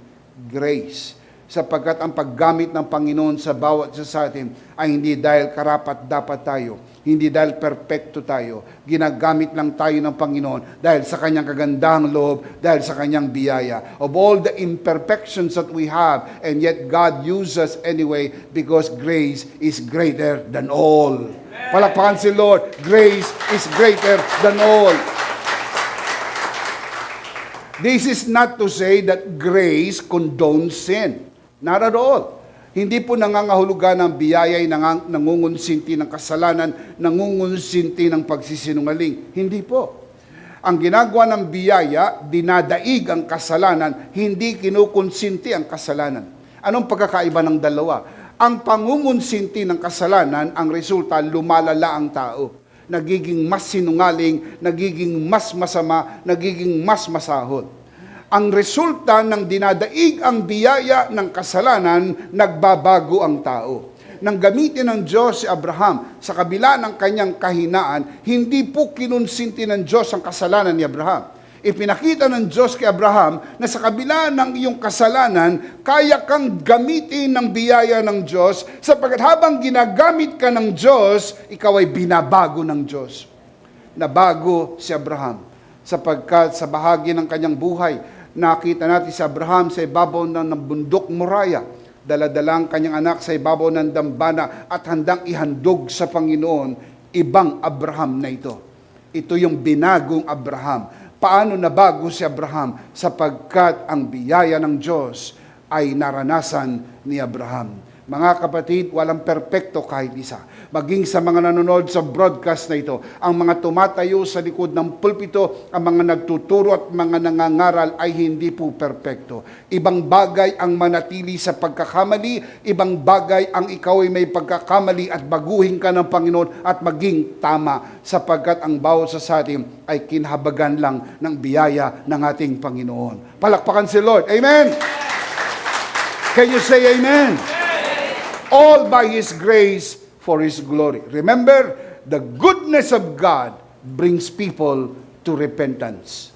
Grace. Sapagkat ang paggamit ng Panginoon sa bawat isa sa atin ay hindi dahil karapat-dapat tayo, hindi dahil perpekto tayo. Ginagamit lang tayo ng Panginoon dahil sa kanyang kagandahang loob, dahil sa kanyang biyaya. Of all the imperfections that we have, and yet God uses us anyway because grace is greater than all. Palakpakan si Lord, grace is greater than all. This is not to say that grace condones sin. Not at all. Hindi po nangangahulugan ng biyaya ay nangungunsinti ng kasalanan, nangungunsinti ng pagsisinungaling. Hindi po. Ang ginagawa ng biyaya, dinadaig ang kasalanan, hindi kinukonsinti ang kasalanan. Anong pagkakaiba ng dalawa? Ang pangungunsinti ng kasalanan, ang resulta, lumalala ang tao. Nagiging mas sinungaling, nagiging mas masama, nagiging mas masahol. Ang resulta ng dinadaig ang biyaya ng kasalanan, nagbabago ang tao. Nang gamitin ng Diyos si Abraham sa kabila ng kanyang kahinaan, hindi po kinonsinti ng Diyos ang kasalanan ni Abraham. Ipinakita ng Diyos kay Abraham na sa kabila ng iyong kasalanan, kaya kang gamitin ng biyaya ng Diyos sapagkat habang ginagamit ka ng Diyos, ikaw ay binabago ng Diyos. Nabago si Abraham sapagkat sa bahagi ng kanyang buhay, nakita natin si Abraham sa ibabaw ng bundok Moriah. Daladalang kanyang anak sa ibabaw ng dambana at handang ihandog sa Panginoon. Ibang Abraham na ito. Ito yung binagong Abraham. Paano nabago si Abraham? Sapagkat ang biyaya ng Diyos ay naranasan ni Abraham. Mga kapatid, walang perpekto kahit isa. Maging sa mga nanonood sa broadcast na ito, ang mga tumatayo sa likod ng pulpito, ang mga nagtuturo at mga nangangaral ay hindi po perpekto. Ibang bagay ang manatili sa pagkakamali, ibang bagay ang ikaw ay may pagkakamali at baguhin ka ng Panginoon at maging tama sapagkat ang bawat sa atin ay kinhabagan lang ng biyaya ng ating Panginoon. Palakpakan si Lord. Amen! Can you say amen? All by His grace for His glory. Remember, the goodness of God brings people to repentance.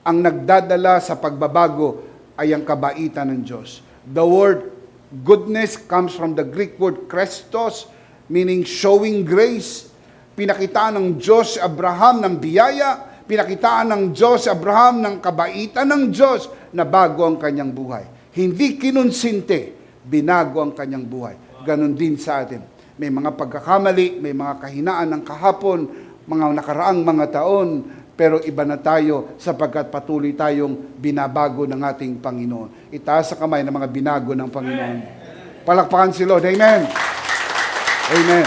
Ang nagdadala sa pagbabago ay ang kabaitan ng Diyos. The word goodness comes from the Greek word Christos, meaning showing grace. Pinakitaan ng Diyos si Abraham ng biyaya, pinakitaan ng Diyos si Abraham ng kabaitan ng Diyos na bago ang kanyang buhay. Hindi kinonsinte, binago ang kanyang buhay. Ganon din sa atin. May mga pagkakamali, may mga kahinaan ng kahapon, mga nakaraang mga taon, pero iba na tayo sapagkat patuloy tayong binabago ng ating Panginoon. Itaas sa kamay ng mga binago ng Panginoon. Palakpakan si Lord. Amen. Amen.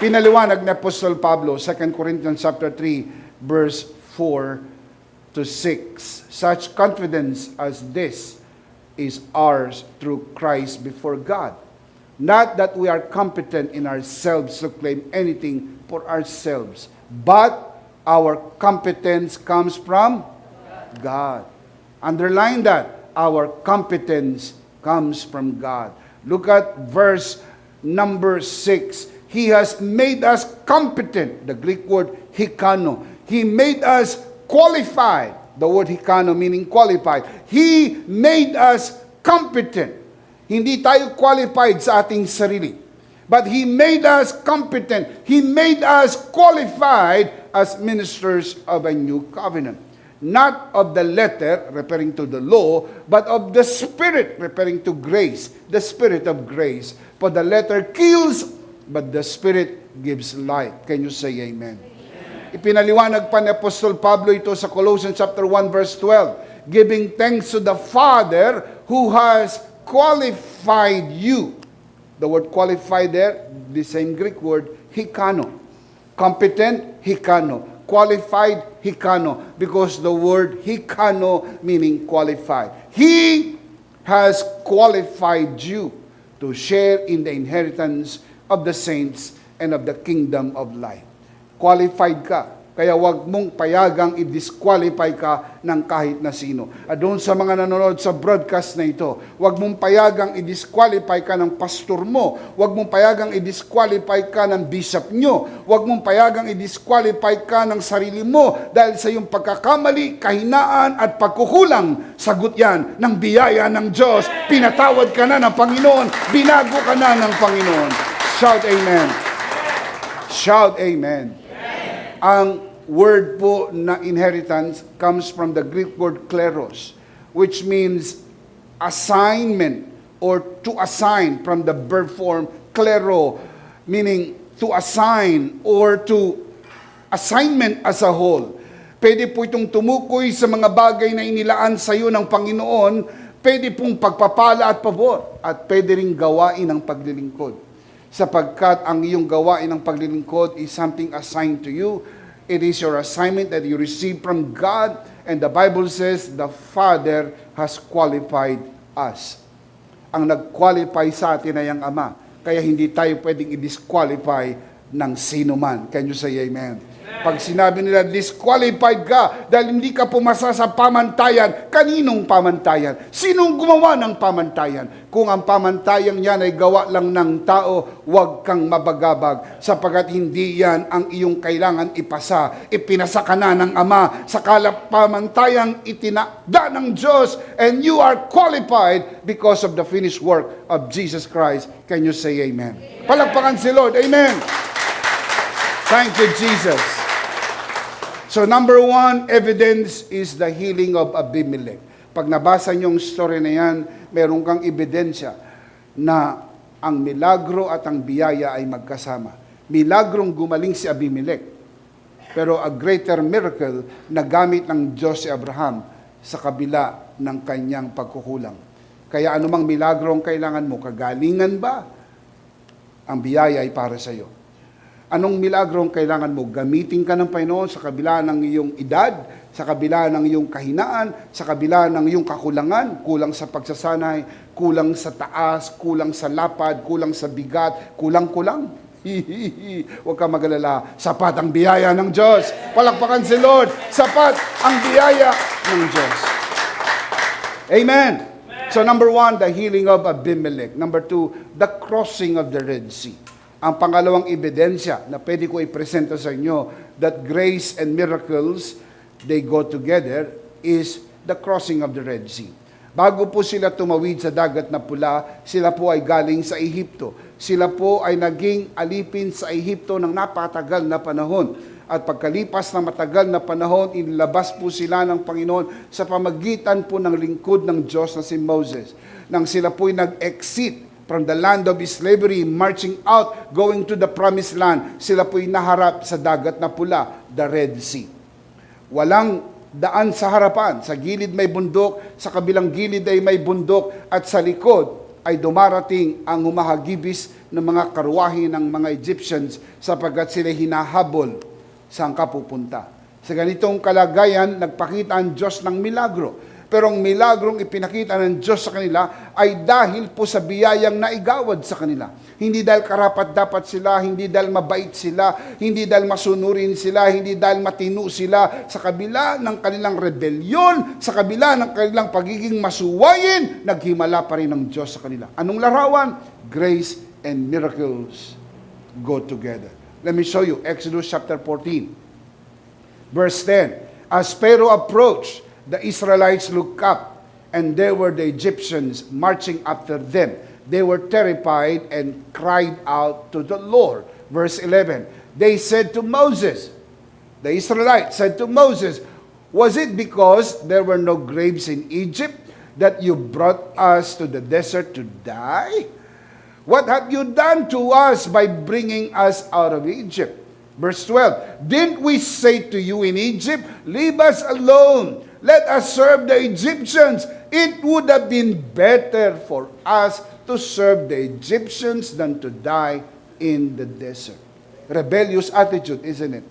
Pinaliwanag ni Apostol Pablo, 2 Corinthians chapter 3, verse 4 to 6. Such confidence as this is ours through Christ before God. Not that we are competent in ourselves to claim anything for ourselves, but our competence comes from God. Underline that. Our competence comes from God. Look at verse number 6. He has made us competent. The Greek word hikano. He made us qualified. The word hikano meaning qualified. He made us competent. Hindi tayo qualified sa ating sarili. But He made us competent. He made us qualified as ministers of a new covenant. Not of the letter, referring to the law, but of the Spirit, referring to grace. The Spirit of grace. For the letter kills, but the Spirit gives life. Can you say amen? Ipinaliwanag pa ni Apostol Pablo ito sa Colossians chapter 1 verse 12, giving thanks to the Father who has qualified you. The word qualified there, the same Greek word, hikano. Competent, hikano. Qualified, hikano. Because the word hikano meaning qualified. He has qualified you to share in the inheritance of the saints and of the kingdom of light. Qualified ka. Kaya wag mong payagang i-disqualify ka ng kahit na sino. At doon sa mga nanonood sa broadcast na ito, wag mong payagang i-disqualify ka ng pastor mo. Wag mong payagang i-disqualify ka ng bishop nyo. Wag mong payagang i-disqualify ka ng sarili mo dahil sa iyong pagkakamali, kahinaan at pagkukulang. Sagot yan ng biyaya ng Diyos. Pinatawad ka na ng Panginoon. Binago ka na ng Panginoon. Shout amen. Shout amen. Ang word po na inheritance comes from the Greek word kleros, which means assignment or to assign, from the verb form klero, meaning to assign or to assignment as a whole. Pwede po itong tumukoy sa mga bagay na inilaan sa iyo ng Panginoon, pwede pong pagpapala at pabor, at pwede ring gawain ng paglilingkod. Sapagkat ang iyong gawain ng paglilingkod is something assigned to you. It is your assignment that you receive from God. And the Bible says, the Father has qualified us. Ang nag-qualify sa atin ay ang Ama. Kaya hindi tayo pwedeng i-disqualify ng sino man. Can you say amen? Pag sinabi nila, disqualified ka dahil hindi ka pumasa sa pamantayan, kaninong pamantayan? Sinong gumawa ng pamantayan? Kung ang pamantayan yan ay gawa lang ng tao, huwag kang mabagabag, sapagat hindi yan ang iyong kailangan ipasa. Ipinasa ka na ng Ama sa pamantayan itinakda ng Diyos, and you are qualified because of the finished work of Jesus Christ. Can you say amen? Palakpakan si Lord. Amen. Thank you, Jesus. So number one, evidence is the healing of Abimelech. Pag nabasa niyo yung story na yan, meron kang ebidensya na ang milagro at ang biyaya ay magkasama. Milagrong gumaling si Abimelech, pero a greater miracle na gamit ng Diyos si Abraham sa kabila ng kanyang pagkukulang. Kaya anumang milagro ang kailangan mo, kagalingan ba? Ang biyaya ay para sa iyo. Anong milagro ang kailangan mo? Gamitin ka ng Panginoon sa kabila ng iyong edad, sa kabila ng iyong kahinaan, sa kabila ng iyong kakulangan, kulang sa pagsasanay, kulang sa taas, kulang sa lapad, kulang sa bigat, kulang-kulang. Huwag ka magalala. Sapat ang biyaya ng Diyos. Palakpakan si Lord. Sapat ang biyaya ng Diyos. Amen. So number one, the healing of Abimelech. Number two, the crossing of the Red Sea. Ang pangalawang ebidensya na pwede ko ipresenta sa inyo, that grace and miracles, they go together, is the crossing of the Red Sea. Bago po sila tumawid sa dagat na pula, sila po ay galing sa Ehipto. Sila po ay naging alipin sa Ehipto ng napakatagal na panahon. At pagkalipas ng matagal na panahon, inilabas po sila ng Panginoon sa pamagitan po ng lingkod ng Diyos na si Moses. Nang sila po ay nag-exit from the land of slavery, marching out, going to the promised land, sila po ay naharap sa dagat na pula, the Red Sea. Walang daan sa harapan, sa gilid may bundok, sa kabilang gilid ay may bundok, at sa likod ay dumarating ang humahagibis ng mga karwahe ng mga Egyptians sapagkat sila hinahabol saan ka pupunta. Sa ganitong kalagayan, nagpakita ang Diyos ng milagro. Pero ang milagrong ipinakita ng Diyos sa kanila ay dahil po sa biyayang naigawad sa kanila. Hindi dahil karapat-dapat sila, hindi dahil mabait sila, hindi dahil masunurin sila, hindi dahil matino sila. Sa kabila ng kanilang rebelyon, sa kabila ng kanilang pagiging masuwayin, naghimala pa rin ng Diyos sa kanila. Anong larawan? Grace and miracles go together. Let me show you, Exodus chapter 14, verse 10. As Pharaoh approached, the Israelites looked up, and there were the Egyptians marching after them. They were terrified and cried out to the Lord. Verse 11, they said to Moses, the Israelites said to Moses, was it because there were no graves in Egypt that you brought us to the desert to die? What have you done to us by bringing us out of Egypt? Verse 12, didn't we say to you in Egypt, leave us alone, let us serve the Egyptians? It would have been better for us to serve the Egyptians than to die in the desert. Rebellious attitude, isn't it?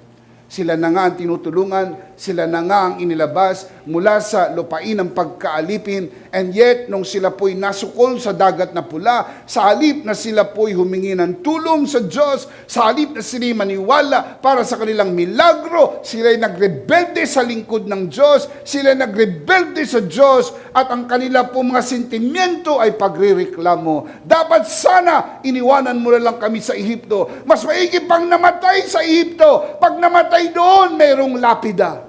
Sila na nga ang tinutulungan, sila na nga ang inilabas mula sa lupain ng pagkaalipin, and yet, nung sila po'y nasukol sa dagat na pula, sa halip na sila po'y humingi ng tulong sa Diyos, sa halip na sila'y maniwala para sa kanilang milagro, sila'y nagrebelde sa lingkod ng Diyos, sila'y nagrebelde sa Diyos, at ang kanila po mga sentimiento ay pagrireklamo. Dapat sana iniwanan mo na lang kami sa Ehipto. Mas maigi pang namatay sa Ehipto. Pag namatay doon, mayroong lapida.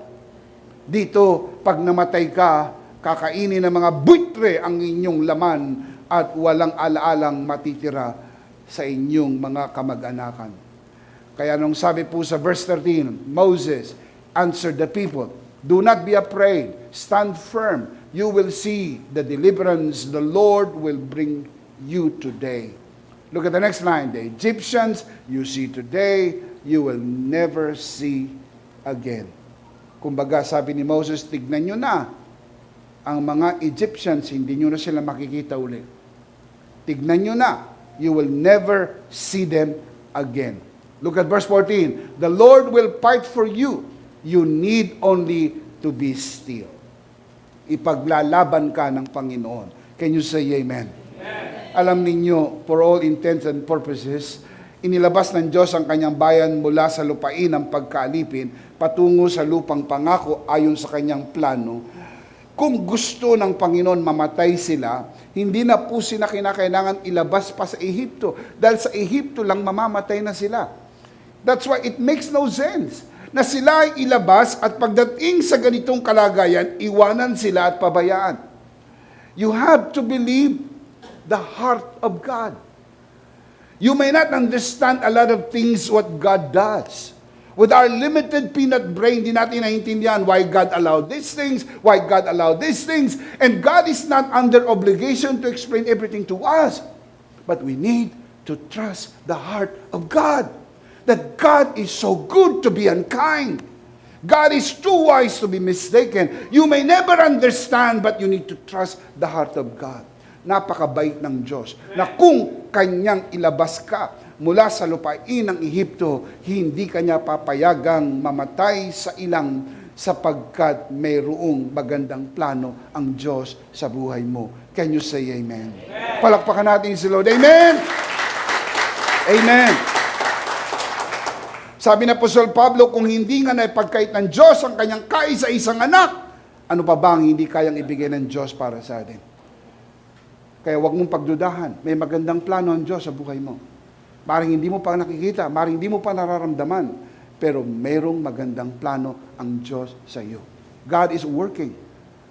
Dito, pag namatay ka, kakainin ng mga buitre ang inyong laman at walang alaalang matitira sa inyong mga kamag-anakan. Kaya nung sabi po sa verse 13, Moses answered the people, do not be afraid, stand firm, you will see the deliverance the Lord will bring you today. Look at the next line, the Egyptians you see today, you will never see again. Kumbaga, sabi ni Moses, tignan nyo na, ang mga Egyptians, hindi nyo na sila makikita ulit. Tignan nyo na, you will never see them again. Look at verse 14, the Lord will fight for you, you need only to be still. Ipaglalaban ka ng Panginoon. Can you say amen? Amen. Alam ninyo, for all intents and purposes, inilabas ng Diyos ang kanyang bayan mula sa lupain ng pagkaalipin patungo sa lupang pangako ayon sa kanyang plano. Kung gusto ng Panginoon mamatay sila, hindi na po sila kinakailangan ilabas pa sa Ehipto. Dahil sa Ehipto lang mamamatay na sila. That's why it makes no sense na sila ay ilabas at pagdating sa ganitong kalagayan, iwanan sila at pabayaan. You have to believe the heart of God. You may not understand a lot of things what God does. With our limited peanut brain, di natin naiintindihan why God allowed these things, why God allowed these things. And God is not under obligation to explain everything to us. But we need to trust the heart of God. That God is so good to be unkind. God is too wise to be mistaken. You may never understand, but you need to trust the heart of God. Napakabait ng Diyos na kung kanyang ilabas ka mula sa lupain ng Ehipto, hindi kanya papayagang mamatay sa ilang sapagkat mayroong magandang plano ang Diyos sa buhay mo. Can you say amen? Amen. Palakpakan natin si Lord. Amen! Amen! Sabi na Apostol Pablo, kung hindi nga naipagkait ng Diyos ang kanyang kaisa-isang anak, ano pa ba ang hindi kayang ibigay ng Diyos para sa atin? Kaya huwag mong pagdudahan. May magandang plano ang Diyos sa buhay mo. Maring hindi mo pa nakikita, maring hindi mo pa nararamdaman. pero merong magandang plano ang Diyos sa iyo. God is working.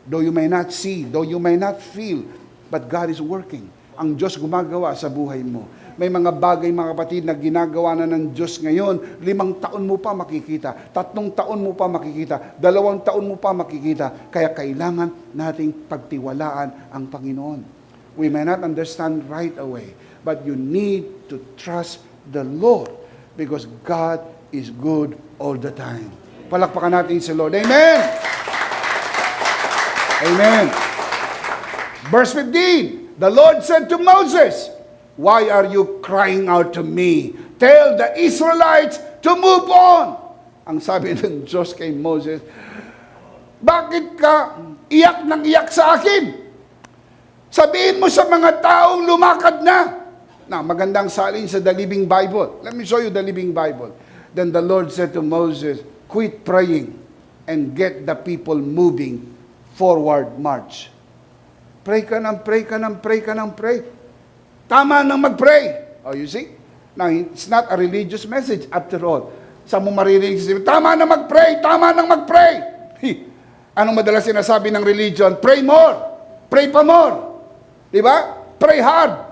Though you may not see, though you may not feel, but God is working. Ang Diyos gumagawa sa buhay mo. May mga bagay, mga kapatid, na ginagawa na ng Diyos ngayon. 5 taon mo pa makikita. 3 taon mo pa makikita. 2 taon mo pa makikita. Kaya kailangan nating pagtiwalaan ang Panginoon. We may not understand right away, but you need to trust the Lord because God is good all the time. Palakpakan natin si Lord. Amen! Amen. Verse 15, the Lord said to Moses, "Why are you crying out to me? Tell the Israelites to move on." Ang sabi ng Diyos kay Moses, bakit ka iyak ng iyak sa akin? Sabihin mo sa mga taong lumakad na. Na magandang salin sa The Living Bible. Let me show you the Living Bible. Then the Lord said to Moses, "Quit praying and get the people moving forward march." Pray ka ng pray ka ng pray ka ng pray. Tama nang mag-pray. Oh, you see? Now, it's not a religious message after all. Sa mo maririnig, tama na mag-pray, tama nang mag-pray. Anong madalas sinasabi ng religion? Pray more. Pray pa more. Di ba? Pray hard.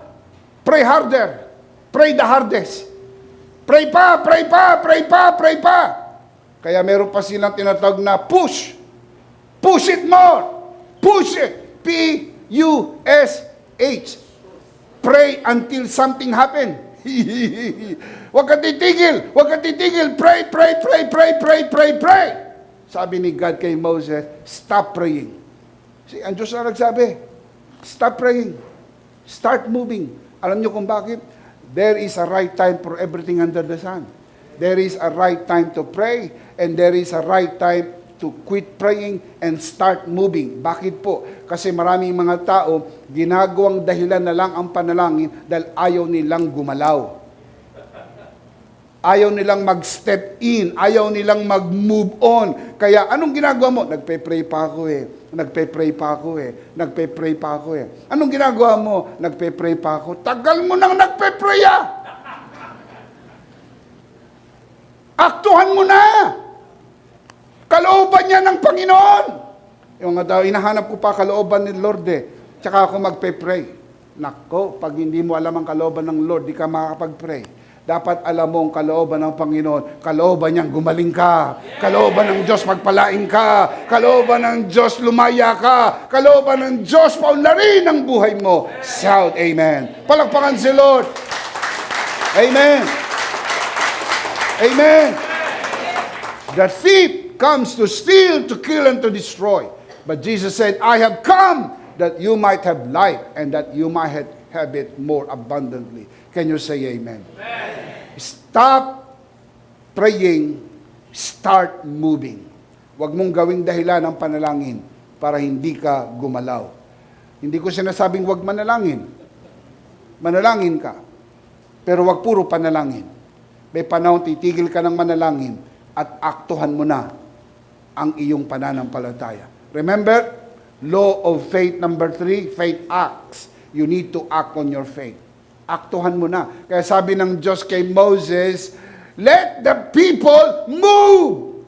Pray harder. Pray the hardest. Pray pa, pray pa, pray pa, pray pa. Kaya meron pa silang tinatawag na push. Push it more. Push it. P-U-S-H. Pray until something happen. Huwag ka titigil. Huwag ka titigil. Pray, pray, pray, pray, pray, pray, pray. Sabi ni God kay Moses, stop praying. See, ang Diyos na nagsabi, stop praying. Start moving. Alam niyo kung bakit? There is a right time for everything under the sun. There is a right time to pray, and there is a right time to quit praying and start moving. Bakit po? Kasi maraming mga tao, ginagawang dahilan na lang ang panalangin dahil ayaw nilang gumalaw. Ayaw nilang mag-step in. Ayaw nilang mag-move on. Kaya anong ginagawa mo? Nagpe-pray pa ako eh. Nagpe-pray pa ako eh. Nagpe-pray pa ako eh. Anong ginagawa mo? Nagpe-pray pa ako. Tagal mo nang nagpe-pray ah! Aktuhan mo na! Kalooban niya ng Panginoon. Yung mga tao, hinahanap ko pa kalooban ni Lord eh. Tsaka ako magpe-pray. Nako, pag hindi mo alam ang kalooban ng Lord, di ka makakapag-pray. Dapat alam mo ang kalooban ng Panginoon. Kalooban niyang gumaling ka. Kalooban ng Diyos magpalain ka. Kalooban ng Diyos lumaya ka. Kalooban ng Diyos paunlarin ang buhay mo. Shout, Amen. Palakpakan si Lord. Amen. Amen. The thief comes to steal, to kill, and to destroy. But Jesus said, I have come that you might have life and that you might have it more abundantly. Can you say amen? Amen. Stop praying, start moving. Huwag mong gawing dahilan ng panalangin para hindi ka gumalaw. Hindi ko sinasabing huwag manalangin. Manalangin ka. Pero huwag puro panalangin. May panahon titigil ka ng manalangin at aktuhan mo na ang iyong pananampalataya. Remember, law of faith number 3, faith acts. You need to act on your faith. Aktuhan mo na. Kaya sabi ng Diyos kay Moses, let the people move.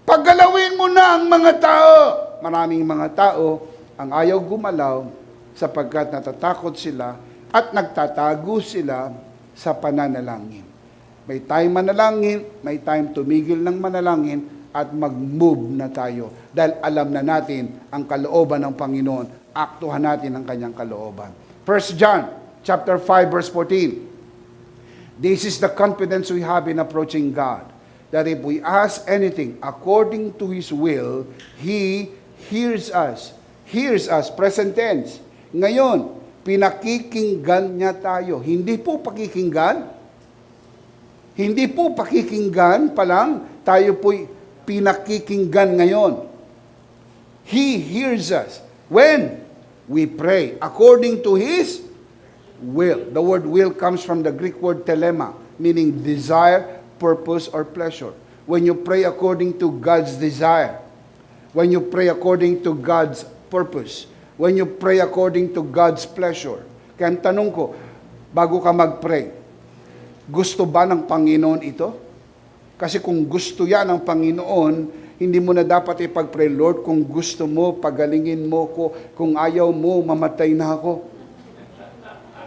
Paggalawin mo na ang mga tao. Maraming mga tao ang ayaw gumalaw sapagkat natatakot sila at nagtatago sila sa pananalangin. May time manalangin, may time tumigil ng manalangin, at mag-move na tayo. Dahil alam na natin ang kalooban ng Panginoon. Aktuhan natin ang kanyang kalooban. 1 John chapter 5, verse 14. This is the confidence we have in approaching God, that if we ask anything according to His will, He hears us. Hears us, present tense. Ngayon, pinakikinggan niya tayo. Hindi po pakikinggan. Hindi po pakikinggan pa lang. Tayo po'y pinakikinggan ngayon. He hears us when we pray according to His will. The word will comes from the Greek word telema, meaning desire, purpose, or pleasure. When you pray according to God's desire, when you pray according to God's purpose, when you pray according to God's pleasure. Kaya ang tanong ko, bago ka mag-pray, gusto ba ng Panginoon ito? Kasi kung gusto yan ng Panginoon, hindi mo na dapat ipag-pray, Lord, kung gusto mo, pagalingin mo ko. Kung ayaw mo, mamatay na ako.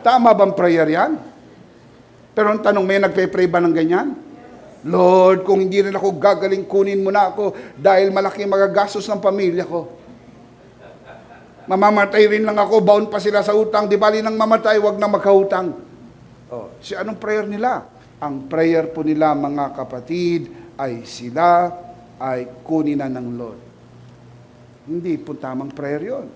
Tama bang prayer yan? Pero ang tanong, may nagpe-pray ba ng ganyan? Lord, kung hindi rin ako gagaling, kunin mo na ako dahil malaki magagastos ng pamilya ko. Mamamatay rin lang ako, bound pa sila sa utang, di bali nang mamatay, wag na magkautang. Oh, anong prayer nila? Ang prayer po nila, mga kapatid, ay sila ay kunin na ng Lord. Hindi po tamang prayer yon.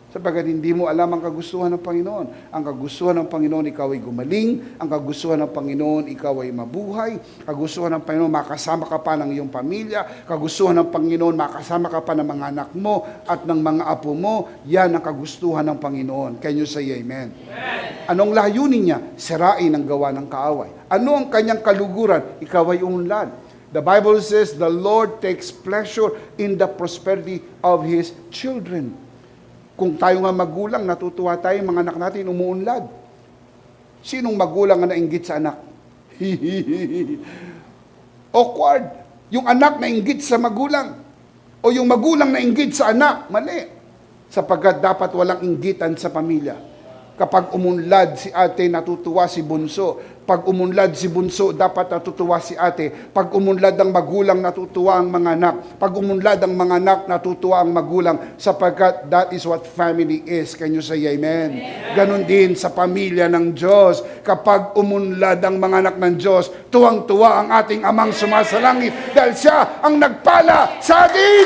Sapagkat hindi mo alam ang kagustuhan ng Panginoon. Ang kagustuhan ng Panginoon, ikaw ay gumaling. Ang kagustuhan ng Panginoon, ikaw ay mabuhay. Kagustuhan ng Panginoon, makasama ka pa ng iyong pamilya. Kagustuhan ng Panginoon, makasama ka pa ng mga anak mo at ng mga apo mo. Yan ang kagustuhan ng Panginoon. Can you say amen? Amen. Anong layunin niya? Sirain ang gawa ng kaaway. Ano ang kanyang kaluguran? Ikaw ay unlad. The Bible says, the Lord takes pleasure in the prosperity of His children. Kung tayo nga magulang, natutuwa tayo, mga anak natin umuunlad. Sinong magulang nga nainggit sa anak? Awkward. Yung anak nainggit sa magulang. O yung magulang nainggit sa anak. Mali. Sapagkat dapat walang inggitan sa pamilya. Kapag umunlad si ate, natutuwa si bunso. Pag umunlad si bunso, dapat natutuwa si ate. Pag umunlad ang magulang, natutuwa ang mga anak. Pag umunlad ang mga anak, natutuwa ang magulang. Sapagkat that is what family is. Can you say amen? Ganon din sa pamilya ng Diyos. Kapag umunlad ang mga anak ng Diyos, tuwang-tuwa ang ating amang sumasalangit dahil siya ang nagpala sa atin.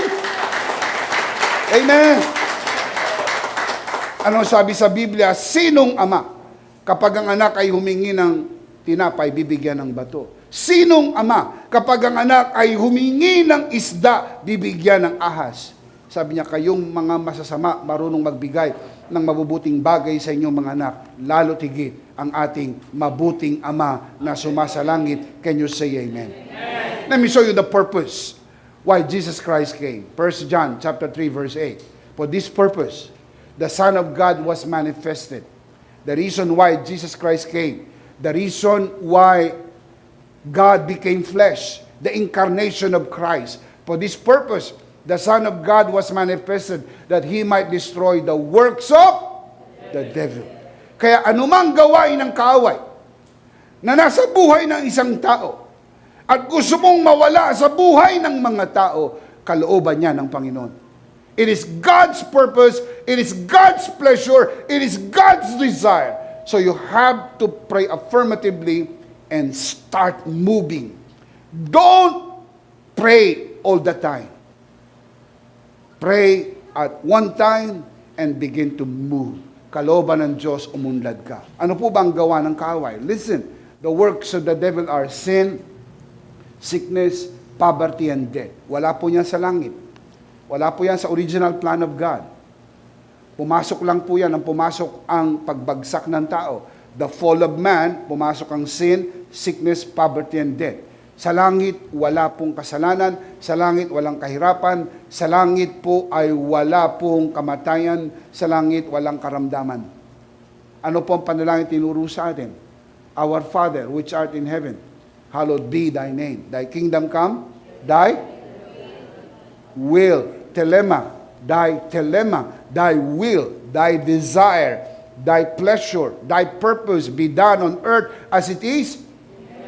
Amen. Ano sabi sa Biblia? Sinong ama kapag ang anak ay humingi ng tinapay, bibigyan ng bato? Sinong ama kapag ang anak ay humingi ng isda, bibigyan ng ahas? Sabi niya, kayong mga masasama, marunong magbigay ng mabubuting bagay sa inyong mga anak, lalo tigit ang ating mabuting ama na sumasalangit. Can you say amen? Amen. Let me show you the purpose why Jesus Christ came. 1 John chapter 3 verse 8. For this purpose, the Son of God was manifested. The reason why Jesus Christ came, the reason why God became flesh, the incarnation of Christ. For this purpose, the Son of God was manifested that He might destroy the works of the devil. Kaya anumang gawain ng kaaway na nasa buhay ng isang tao at gusto mong mawala sa buhay ng mga tao, kalooban niya ng Panginoon. It is God's purpose, it is God's pleasure, it is God's desire. So you have to pray affirmatively and start moving. Don't pray all the time. Pray at one time and begin to move. Kalooban ng Diyos, umunlad ka. Ano po ba ang gawa ng kaaway? Listen, the works of the devil are sin, sickness, poverty, and death. Wala po niyan sa langit. Wala po yan sa original plan of God. Pumasok lang po yan, ang pumasok ang pagbagsak ng tao. The fall of man, pumasok ang sin, sickness, poverty, and death. Sa langit, wala pong kasalanan. Sa langit, walang kahirapan. Sa langit po ay wala pong kamatayan. Sa langit, walang karamdaman. Ano po ang panalangin tinuro sa atin? Our Father, which art in heaven, hallowed be thy name. Thy kingdom come, thy will. Telema, thy will, thy desire, thy pleasure, thy purpose be done on earth as it is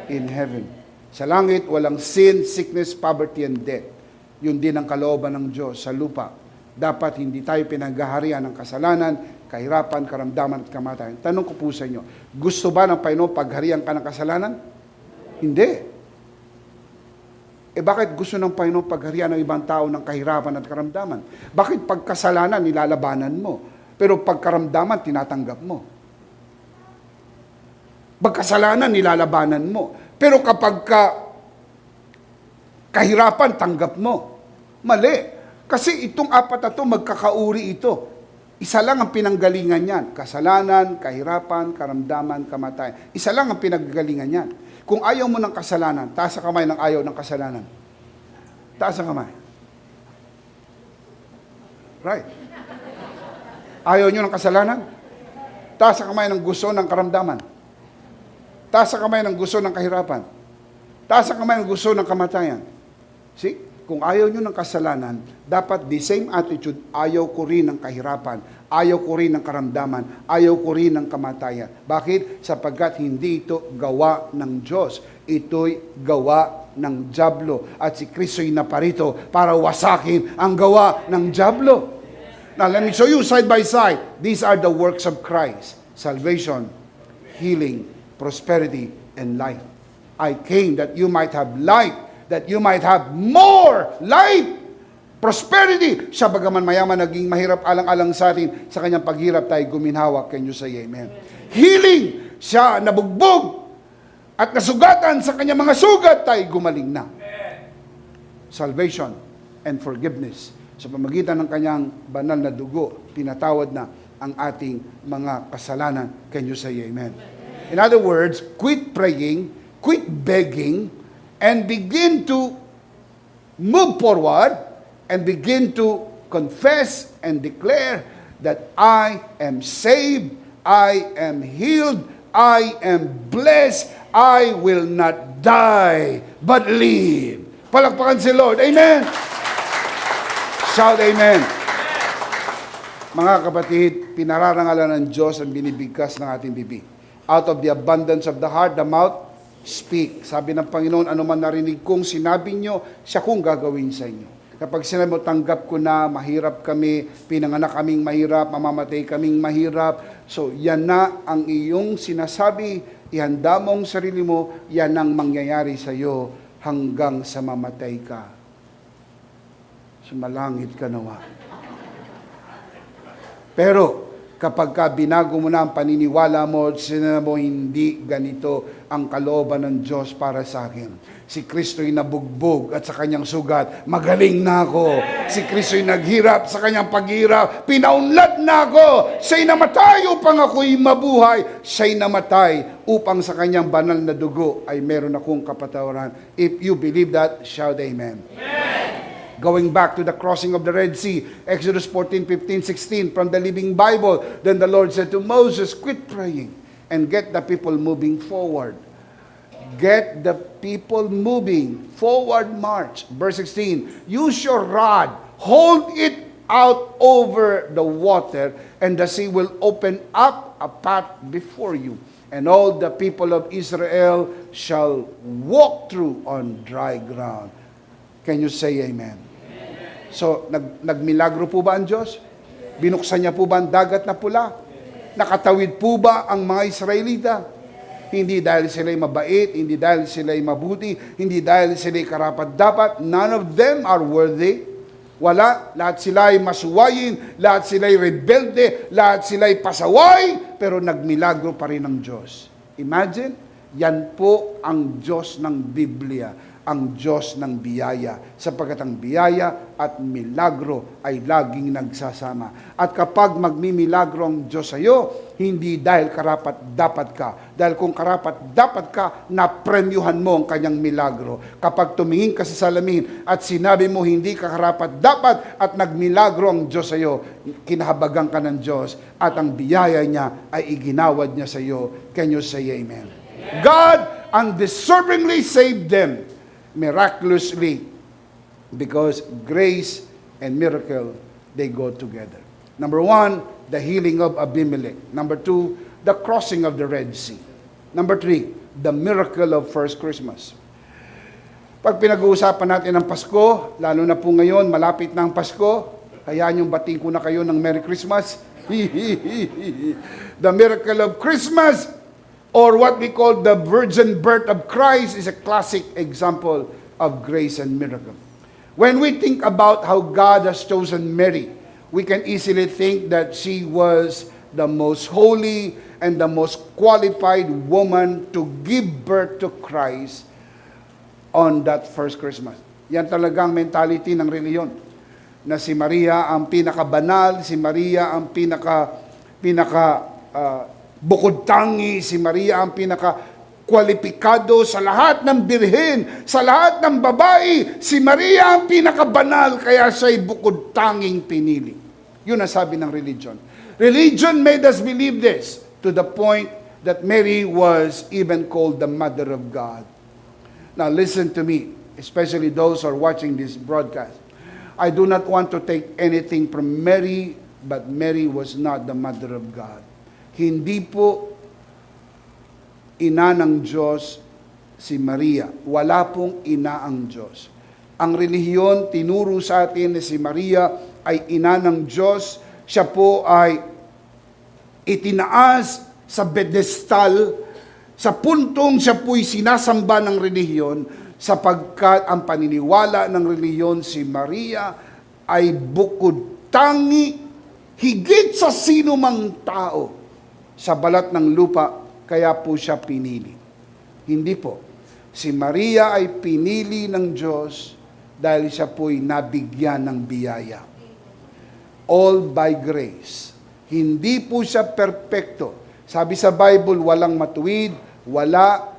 in heaven. Sa langit, walang sin, sickness, poverty, and death. Yun din ang kalooban ng Diyos sa lupa. Dapat hindi tayo pinaghaharian ng kasalanan, kahirapan, karamdaman at kamatayan. Tanong ko po sa inyo, gusto ba ng Panginoon pagharian ka ng kasalanan? Hindi. Bakit gusto ng Panginoon pagharian ng ibang tao ng kahirapan at karamdaman? Bakit pagkasalanan nilalabanan mo, pero pagkaramdaman tinatanggap mo? Pagkasalanan nilalabanan mo, pero kapag kahirapan tanggap mo. Mali. Kasi itong apat na ito, magkakauri ito. Isa lang ang pinanggalingan yan. Kasalanan, kahirapan, karamdaman, kamatayan. Isa lang ang pinanggalingan yan. Kung ayaw mo ng kasalanan, taas ang kamay ng ayaw ng kasalanan. Taas ang kamay. Right. Ayaw nyo ng kasalanan? Taas ang kamay ng gusto ng karamdaman. Taas ang kamay ng gusto ng kahirapan. Taas ang kamay ang gusto ng kamatayan. See? Kung ayaw nyo ng kasalanan, dapat the same attitude, ayaw ko rin ng kahirapan, ayaw ko rin ng karamdaman, ayaw ko rin ng kamatayan. Bakit? Sapagkat hindi ito gawa ng Diyos. Ito'y gawa ng dyablo. At si Kristo'y naparito para wasakin ang gawa ng dyablo. Now, let me show you side by side. These are the works of Christ. Salvation, healing, prosperity, and life. I came that you might have life, that you might have more life, prosperity. Siya bagaman mayaman, naging mahirap alang-alang sa atin, sa kanyang paghirap tayo guminhawa. Can you say amen? Healing, siya nabugbog at nasugatan, sa kanyang mga sugat tayo gumaling na. Salvation and forgiveness. Sa pamagitan ng kanyang banal na dugo, pinatawad na ang ating mga kasalanan. Can you say amen? In other words, quit praying, quit begging, and begin to move forward and begin to confess and declare that I am saved, I am healed, I am blessed, I will not die, but live. Palakpakan si Lord. Amen. Shout amen. Mga kapatid, pinararangalan ng Diyos ang binibigkas ng ating bibig. Out of the abundance of the heart, the mouth speak. Sabi ng Panginoon, ano man narinig kong sinabi nyo, siya kong gagawin sa inyo. Kapag sinabi mo, tanggap ko na, mahirap kami, pinanganak kaming mahirap, mamamatay kaming mahirap. So, yan na ang iyong sinasabi, ihanda mo ang sarili mo, yan ang mangyayari sa iyo hanggang sa mamatay ka. Sumalangit ka nawa. Pero, kapag ka binago mo na ang paniniwala mo, sinabi mo, hindi ganito ang kalooban ng Diyos para sa akin. Si Kristo'y nabugbog at sa kanyang sugat, magaling na ako. Si Kristo'y naghirap sa kanyang paghirap, pinaunlad na ako. Siya'y namatay upang ako'y mabuhay. Siya'y namatay upang sa kanyang banal na dugo ay meron akong kapatawaran. If you believe that, shout amen. Going back to the crossing of the Red Sea, Exodus 14:15-16 from the Living Bible. Then the Lord said to Moses, quit praying and get the people moving forward. Get the people moving forward, march. Verse 16, use your rod, hold it out over the water, and the sea will open up a path before you. And all the people of Israel shall walk through on dry ground. Can you say amen? So, nagmilagro po ba ang Diyos? Binuksan niya po ba ang dagat na pula? Nakatawid po ba ang mga Israelita? Hindi dahil sila'y mabait, hindi dahil sila'y mabuti, hindi dahil sila'y karapat-dapat. None of them are worthy. Wala. Lahat sila'y masuwayin, lahat sila'y rebelde, lahat sila'y pasaway, pero nagmilagro pa rin ang Diyos. Imagine, yan po ang Diyos ng Biblia, ang Diyos ng biyaya, sapagkat ang biyaya at milagro ay laging nagsasama. At kapag magmimilagro ang Diyos sa iyo, hindi dahil karapat-dapat ka. Dahil kung karapat-dapat ka, napremyuhan mo ang kanyang milagro. Kapag tumingin ka sa salamin at sinabi mo hindi ka karapat-dapat at nagmilagro ang Diyos sa iyo, kinahabagan ka ng Diyos at ang biyaya niya ay iginawad niya sa iyo. Can you say amen? God undeservingly saved them miraculously, because grace and miracle, they go together. Number one, the healing of Abimelech. Number two, the crossing of the Red Sea. Number three, the miracle of first Christmas. Pag pinag-uusapan natin ang Pasko, lalo na po ngayon, malapit na ang Pasko, hayaan yung bating ko na kayo ng Merry Christmas. The miracle of Christmas, or what we call the virgin birth of Christ, is a classic example of grace and miracle. When we think about how God has chosen Mary, we can easily think that she was the most holy and the most qualified woman to give birth to Christ on that first Christmas. Yan talagang mentality ng reliyon, na si Maria ang pinakabanal, si Maria ang bukod tangi, si Maria ang pinaka-kwalipikado sa lahat ng birhen, sa lahat ng babae. Si Maria ang pinakabanal, kaya siya'y bukod tanging pinili. Yun ang sabi ng religion. Religion made us believe this to the point that Mary was even called the Mother of God. Now listen to me, especially those who are watching this broadcast. I do not want to take anything from Mary, but Mary was not the mother of God. Hindi po ina ng Diyos si Maria. Wala pong ina ang Diyos. Ang relihiyon tinuro sa atin na si Maria ay ina ng Diyos. Siya po ay itinaas sa pedestal, sa puntong siya po'y sinasamba ng relihiyon, sapagkat ang paniniwala ng relihiyon si Maria ay bukod tangi, higit sa sino mang tao sa balat ng lupa, kaya po siya pinili. Hindi po. Si Maria ay pinili ng Diyos dahil siya po'y nabigyan ng biyaya. All by grace. Hindi po siya perpekto. Sabi sa Bible, walang matuwid, wala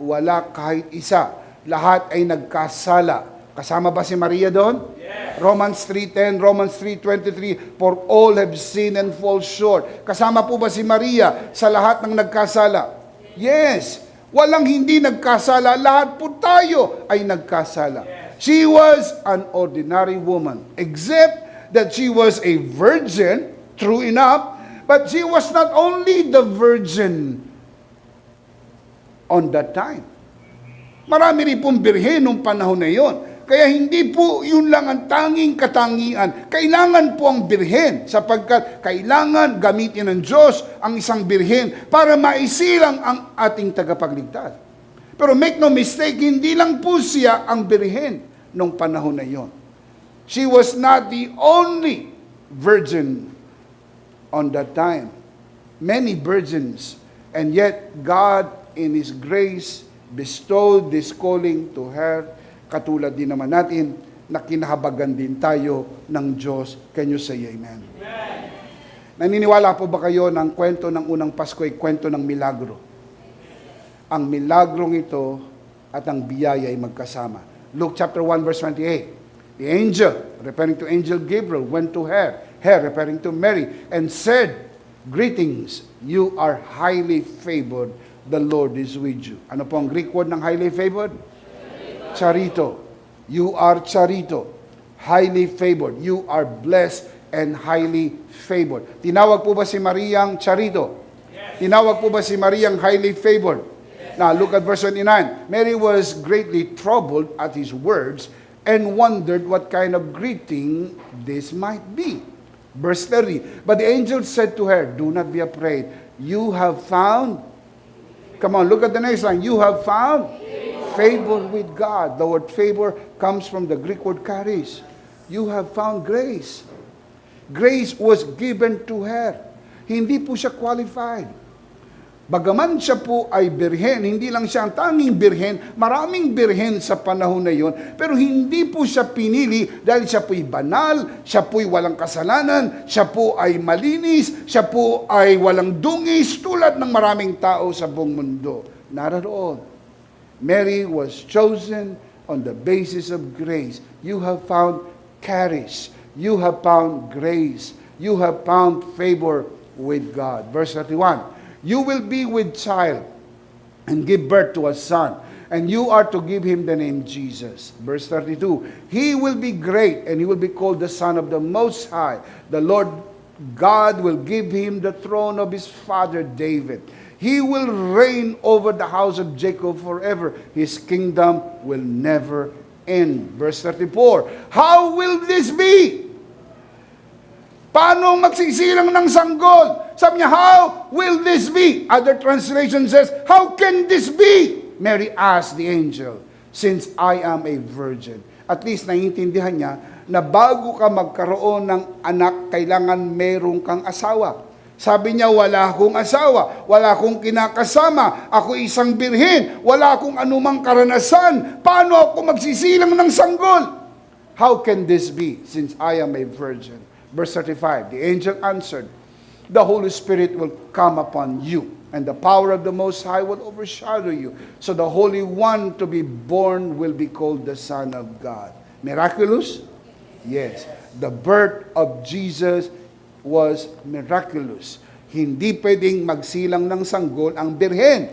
kahit isa. Lahat ay nagkasala. Kasama ba si Maria doon? Yes. Romans 3:10, Romans 3:23, for all have sinned and fall short. Kasama po ba si Maria sa lahat ng nagkasala? Yes. Walang hindi nagkasala, lahat po tayo ay nagkasala. She was an ordinary woman, except that she was a virgin, true enough, but she was not only the virgin on that time. Marami rin pong birhen nung panahon na yon. Kaya hindi po yun lang ang tanging katangian. Kailangan po ang birhen sapagkat kailangan gamitin ng Diyos ang isang birhen para maisilang ang ating tagapagligtas. Pero make no mistake, hindi lang po siya ang birhen nung panahon na yon. She was not the only virgin on that time. Many virgins. And yet, God in His grace bestowed this calling to her. Katulad din naman natin na kinahabagan din tayo ng Diyos. Can you say amen? Amen. Naniniwala po ba kayo ng kwento ng unang Pasko ay kwento ng milagro? Ang milagrong ito at ang biyaya ay magkasama. Luke chapter 1 verse 28. The angel, referring to angel Gabriel, went to her, referring to Mary, and said, greetings, you are highly favored, the Lord is with you. Ano po ang Greek word ng highly favored? Charito. You are charito. Highly favored. You are blessed and highly favored. Tinawag po ba si Mariang charito? Yes. Tinawag po ba si Mariang highly favored? Yes. Now, look at verse 29. Mary was greatly troubled at his words and wondered what kind of greeting this might be. Verse 30. But the angel said to her, do not be afraid. You have found, come on, look at the next line. You have found favor with God. The word favor comes from the Greek word charis. You have found grace. Grace was given to her. Hindi po siya qualified. Bagaman siya po ay birhen, hindi lang siya ang tanging birhen, maraming birhen sa panahon na yon, pero hindi po siya pinili dahil siya po'y banal, siya po'y walang kasalanan, siya po ay malinis, siya po ay walang dungis tulad ng maraming tao sa buong mundo. Not at all. Mary was chosen on the basis of grace. You have found charis. You have found grace. You have found favor with God. Verse 31. You will be with child and give birth to a son, and you are to give him the name Jesus. Verse 32. He will be great, and he will be called the Son of the Most High. The Lord God will give him the throne of his father David. He will reign over the house of Jacob forever. His kingdom will never end. Verse 34. How will this be? Paano magsisilang ng sanggol? Sabi niya, how will this be? Other translation says, how can this be? Mary asked the angel, since I am a virgin. At least naiintindihan niya na bago ka magkaroon ng anak, kailangan merong kang asawa. Sabi niya, wala akong asawa, wala akong kinakasama, ako isang birhen, wala akong anumang karanasan. Paano ako magsisilang ng sanggol? How can this be, since I am a virgin? Verse 35, the angel answered, the Holy Spirit will come upon you, and the power of the Most High will overshadow you. So the Holy One to be born will be called the Son of God. Miraculous? Yes. The birth of Jesus was miraculous. Hindi pwedeng magsilang ng sanggol ang birhen.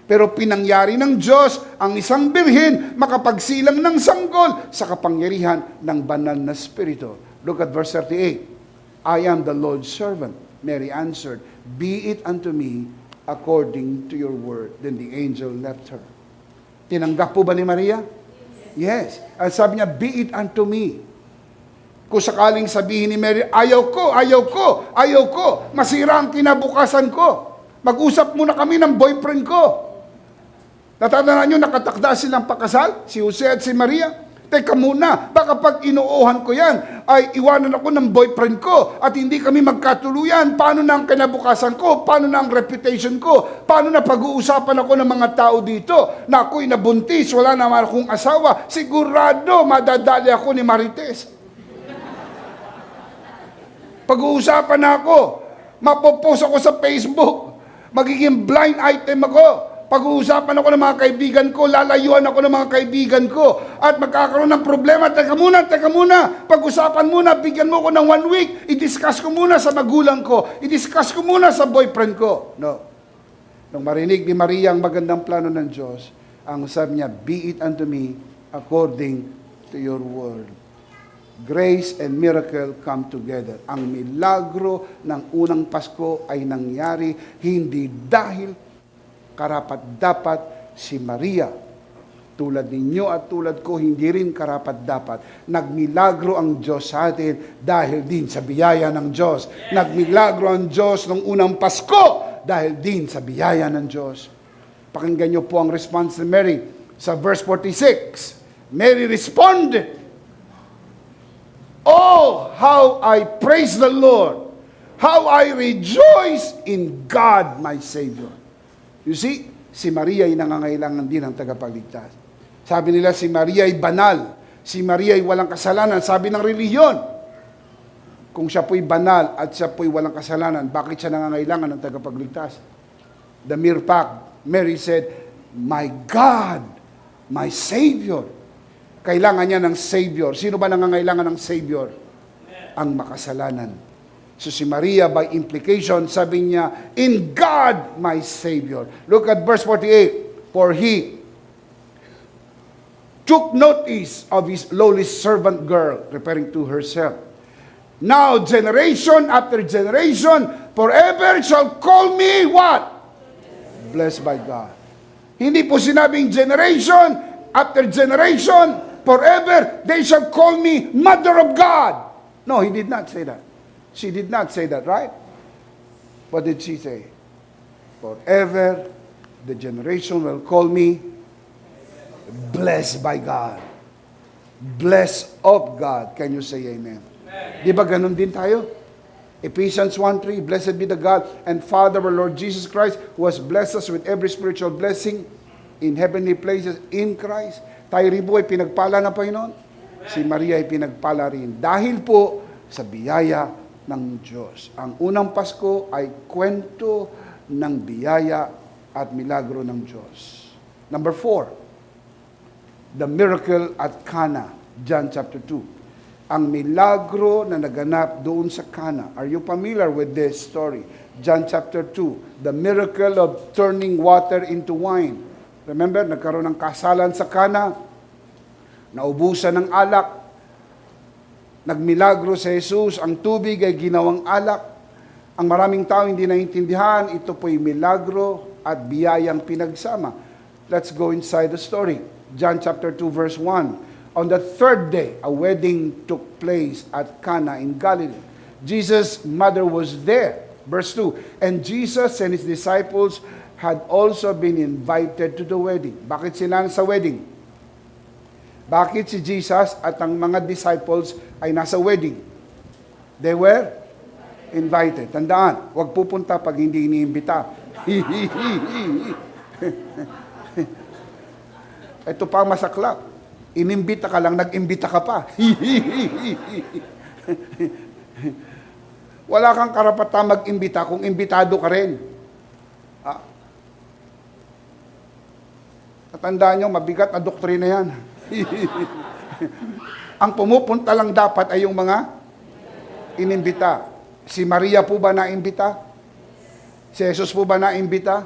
Pero pinangyari ng Diyos ang isang birhen makapagsilang ng sanggol sa kapangyarihan ng banal na Espiritu. Look at verse 38. I am the Lord's servant. Mary answered, be it unto me according to your word. Then the angel left her. Tinanggap po ba ni Maria? Yes. At sabi niya, be it unto me. Kung sakaling sabihin ni Mary, ayaw ko, masira ang kinabukasan ko. Mag-usap muna kami ng boyfriend ko. Natatandaan nyo, nakatakda silang pakasal, si Jose at si Maria. Teka muna, baka pag inuuhan ko yan, ay iwanan ako ng boyfriend ko at hindi kami magkatuluyan. Paano na ang kinabukasan ko? Paano na ang reputation ko? Paano na pag-uusapan ako ng mga tao dito na ako'y nabuntis, wala naman akong asawa? Sigurado, madadali ako ni Marites. Pag-uusapan na ako, mapopost ako sa Facebook, magiging blind item ako. Pag-uusapan ako ng mga kaibigan ko, lalayuan ako ng mga kaibigan ko, at magkakaroon ng problema. Teka muna, pag-usapan muna, bigyan mo ko ng 1 week, i-discuss ko muna sa magulang ko, i-discuss ko muna sa boyfriend ko. No. Nung marinig ni Maria ang magandang plano ng Diyos, ang sabi niya, be it unto me according to your word. Grace and miracle come together. Ang milagro ng unang Pasko ay nangyari hindi dahil karapat-dapat si Maria. Tulad ninyo at tulad ko, hindi rin karapat-dapat. Nagmilagro ang Diyos sa atin dahil din sa biyaya ng Diyos. Nagmilagro ang Diyos ng unang Pasko dahil din sa biyaya ng Diyos. Pakinggan niyo po ang response ni Mary sa verse 46. Mary responded, oh, how I praise the Lord, how I rejoice in God my Savior. You see, si Maria ay nangangailangan din ng tagapagligtas. Sabi nila, si Maria ay banal. Si Maria ay walang kasalanan. Sabi ng relihiyon, kung siya po'y banal at siya po'y walang kasalanan, bakit siya nangangailangan ng tagapagligtas? The mere fact, Mary said, my God, my Savior. Kailangan niya ng Savior. Sino ba nangangailangan ng Savior? Ang makasalanan. So si Maria, by implication, sabi niya, in God, my Savior. Look at verse 48. For he took notice of his lowly servant girl, referring to herself. Now, generation after generation, forever shall call me what? Blessed by God. Hindi po sinabing generation after generation, forever they shall call me Mother of God. No, he did not say that. She did not say that, right? What did she say? Forever the generation will call me blessed by God. Blessed of God. Can you say amen? Di ba ganun din tayo? Ephesians 1:3, blessed be the God and Father of our Lord Jesus Christ, who has blessed us with every spiritual blessing in heavenly places in Christ. Tayo rin po ay pinagpala ng Panginoon. Si Maria ay pinagpala rin. Dahil po sa biyaya ng Diyos. Ang unang Pasko ay kwento ng biyaya at milagro ng Diyos. Number 4, the miracle at Cana, John chapter 2. Ang milagro na naganap doon sa Cana. Are you familiar with this story? John chapter 2, the miracle of turning water into wine. Remember, nagkaroon ng kasalan sa Cana, naubusan ng alak, nagmilagro sa Jesus, ang tubig ay ginawang alak. Ang maraming tao hindi naiintindihan, ito po'y milagro at biyayang pinagsama. Let's go inside the story. John chapter 2 verse 1. On the third day, a wedding took place at Cana in Galilee. Jesus' mother was there. Verse 2. And Jesus and his disciples had also been invited to the wedding. Bakit sila sa wedding? Bakit si Jesus at ang mga disciples ay nasa wedding? They were invited. Tandaan, huwag pupunta pag hindi iniimbita. Ito pa ang masaklap. Inimbita ka lang, nag-imbita ka pa. Wala kang karapatan mag-imbita kung imbitado ka rin. Tatandaan nyo, mabigat na doktrina yan. Ang pumupunta lang dapat ay yung mga inimbita. Si Maria po ba naimbita? Si Jesus po ba naimbita?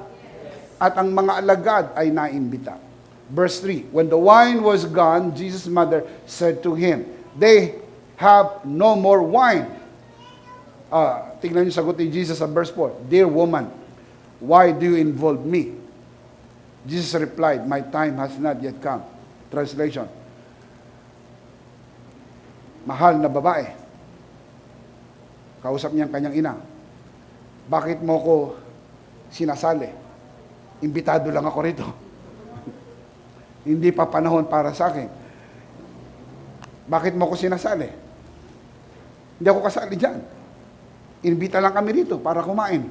at ang mga alagad ay naimbita. Verse 3, when the wine was gone, Jesus' mother said to him, they have no more wine. Tingnan niyo sagot ni Jesus sa verse 4, dear woman, why do you involve me? Jesus replied, my time has not yet come. Translation, mahal na babae, kausap niya ang kanyang ina, bakit mo ko sinasali? Imbitado lang ako rito. Hindi pa panahon para sa akin. Bakit mo ko sinasali? Hindi ako kasali dyan. Inimbita lang kami rito para kumain.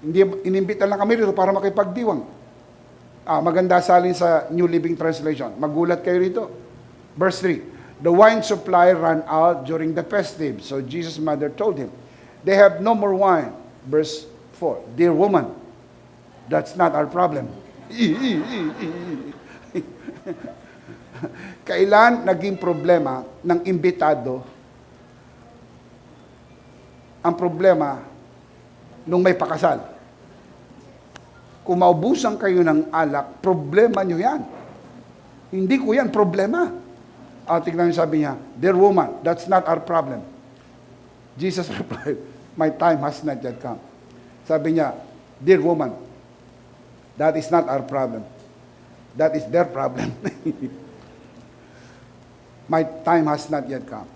Hindi, inimbita lang kami rito para makipagdiwang. Maganda salin sa New Living Translation. Magulat kayo rito. Verse 3, the wine supply ran out during the festive. So Jesus' mother told him, they have no more wine. Verse 4, dear woman, that's not our problem. Kailan naging problema ng imbitado ang problema nung may pakasal? Kung maubusan kayo ng alak, problema nyo yan. Hindi ko yan problema. Tignan niyo, sabi niya, dear woman, that's not our problem. Jesus replied, my time has not yet come. Sabi niya, dear woman, that is not our problem. That is their problem. My time has not yet come.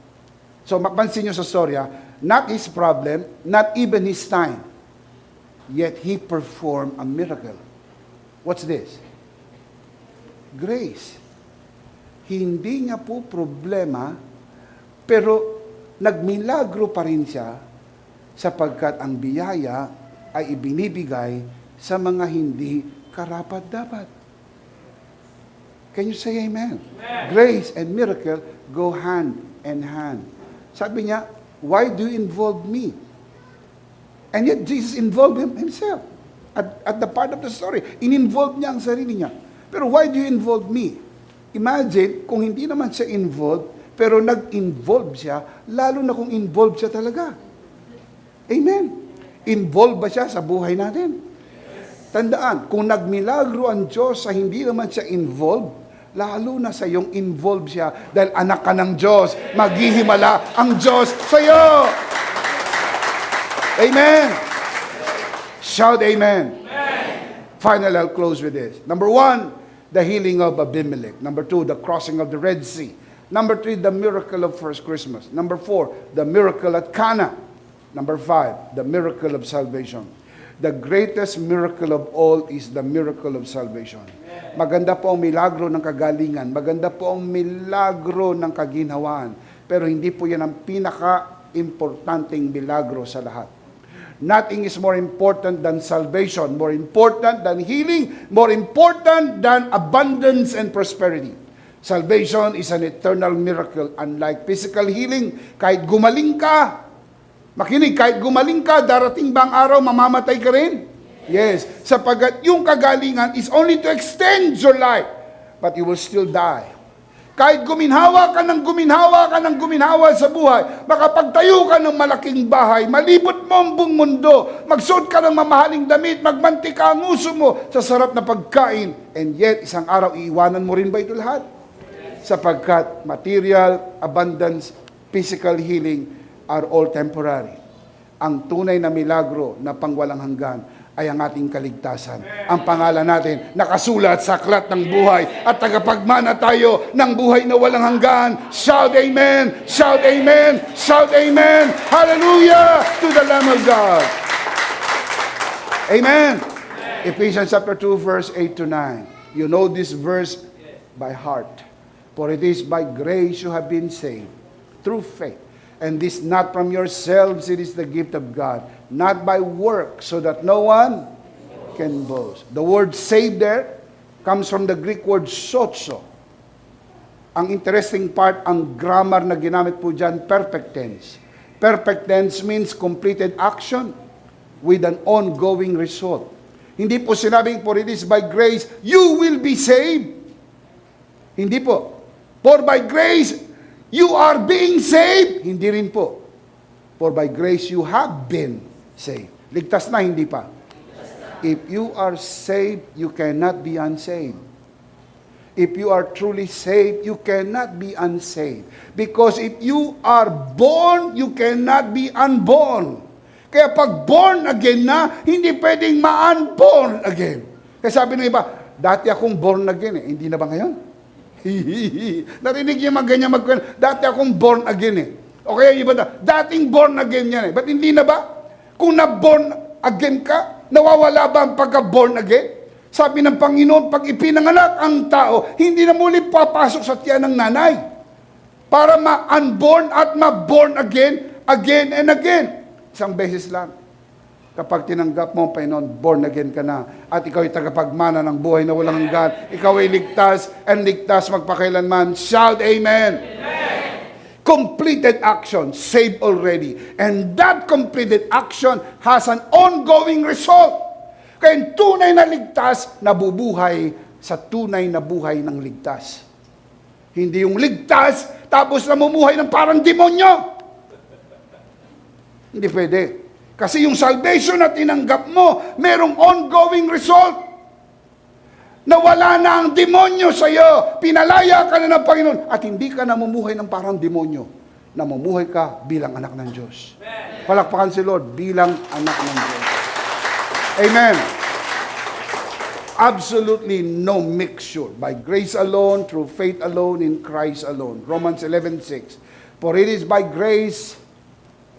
So mapansin niyo sa storya, not his problem, not even his time. Yet he performed a miracle. What's this? Grace. Hindi niya po problema, pero nagmilagro pa rin siya sapagkat ang biyaya ay ibinibigay sa mga hindi karapat-dapat. Can you say amen? Grace and miracle go hand in hand. Sabi niya, why do you involve me? And yet Jesus involved himself. At the part of the story, in-involve niya ang sarili niya. Pero why do you involve me? Imagine kung hindi naman siya involved, pero nag-involve siya, lalo na kung involved siya talaga. Amen. Involved ba siya sa buhay natin? Tandaan, kung nagmilagro ang Diyos sa hindi naman siya involved, lalo na sa iyong involved siya dahil anak ka ng Diyos, maghihimala ang Diyos sa iyo. Amen. Shout amen. Finally, I'll close with this. Number 1, the healing of Abimelech. Number 2, the crossing of the Red Sea. Number 3, the miracle of first Christmas. Number 4, the miracle at Cana. Number 5, the miracle of salvation. The greatest miracle of all is the miracle of salvation. Maganda po ang milagro ng kagalingan. Maganda po ang milagro ng kaginhawaan. Pero hindi po yan ang pinaka-importanting milagro sa lahat. Nothing is more important than salvation, more important than healing, more important than abundance and prosperity. Salvation is an eternal miracle. Unlike physical healing, kahit gumaling ka, makinig, kahit gumaling ka, darating bang araw, mamamatay ka rin? Yes, sapagat yung kagalingan is only to extend your life, but you will still die. Kahit guminhawa ka ng guminhawa sa buhay, makapagtayo ka ng malaking bahay, malibot mo ang buong mundo, magsuot ka ng mamahaling damit, magmantika ang uso mo sa sarap na pagkain, and yet isang araw iiwanan mo rin ba ito lahat? Sapagkat material, abundance, physical healing are all temporary. Ang tunay na milagro na pangwalang hanggan ay ang ating kaligtasan. Ang pangalan natin nakasulat sa aklat ng buhay at tagapagmana tayo ng buhay na walang hanggan. Shout amen! Shout amen! Shout amen! Hallelujah to the Lamb of God! Amen! Ephesians chapter 2 verse 8 to 9. You know this verse by heart. For it is by grace you have been saved through faith. And this not from yourselves, it is the gift of God, not by work, so that no one can boast. The word saved there comes from the Greek word sozo. Ang interesting part, ang grammar na ginamit po dyan, perfect tense. Perfect tense means completed action with an ongoing result. Hindi po sinabing, for it is by grace, you will be saved. Hindi po. For by grace, you are being saved? Hindi rin po. For by grace you have been saved. Ligtas na, hindi pa. If you are saved, you cannot be unsaved. If you are truly saved, you cannot be unsaved. Because if you are born, you cannot be unborn. Kaya pag born again na, hindi pwedeng ma-unborn again. Kaya sabi ng iba, dati akong born again Hindi na ba ngayon? Narinig niyo ganyan magkwento, dati akong born again O kaya iba na, dating born again yan Ba't hindi na ba? Kung na-born again ka, nawawala ba ang pagka-born again? Sabi ng Panginoon, pag ipinanganak ang tao, hindi na muli papasok sa tiyan ng nanay. Para ma-unborn at ma-born again and again. Isang beses lang. Kapag tinanggap mo, Panginoon, born again ka na. At ikaw ay tagapagmana ng buhay na walang hanggan. Ikaw ay ligtas and ligtas magpakailanman. Shout Amen. Completed action, saved already. And that completed action has an ongoing result. Kaya yung tunay na ligtas, nabubuhay sa tunay na buhay ng ligtas. Hindi yung ligtas, tapos namumuhay ng parang demonyo. Hindi pwede. Kasi yung salvation na tinanggap mo, merong ongoing result. Nawala na ang demonyo sa iyo. Pinalaya ka na ng Panginoon. At hindi ka namumuhay ng parang demonyo. Namumuhay ka bilang anak ng Diyos. Palakpakan si Lord bilang anak ng Diyos. Amen. Absolutely no mixture. By grace alone, through faith alone, in Christ alone. Romans 11:6. For it is by grace,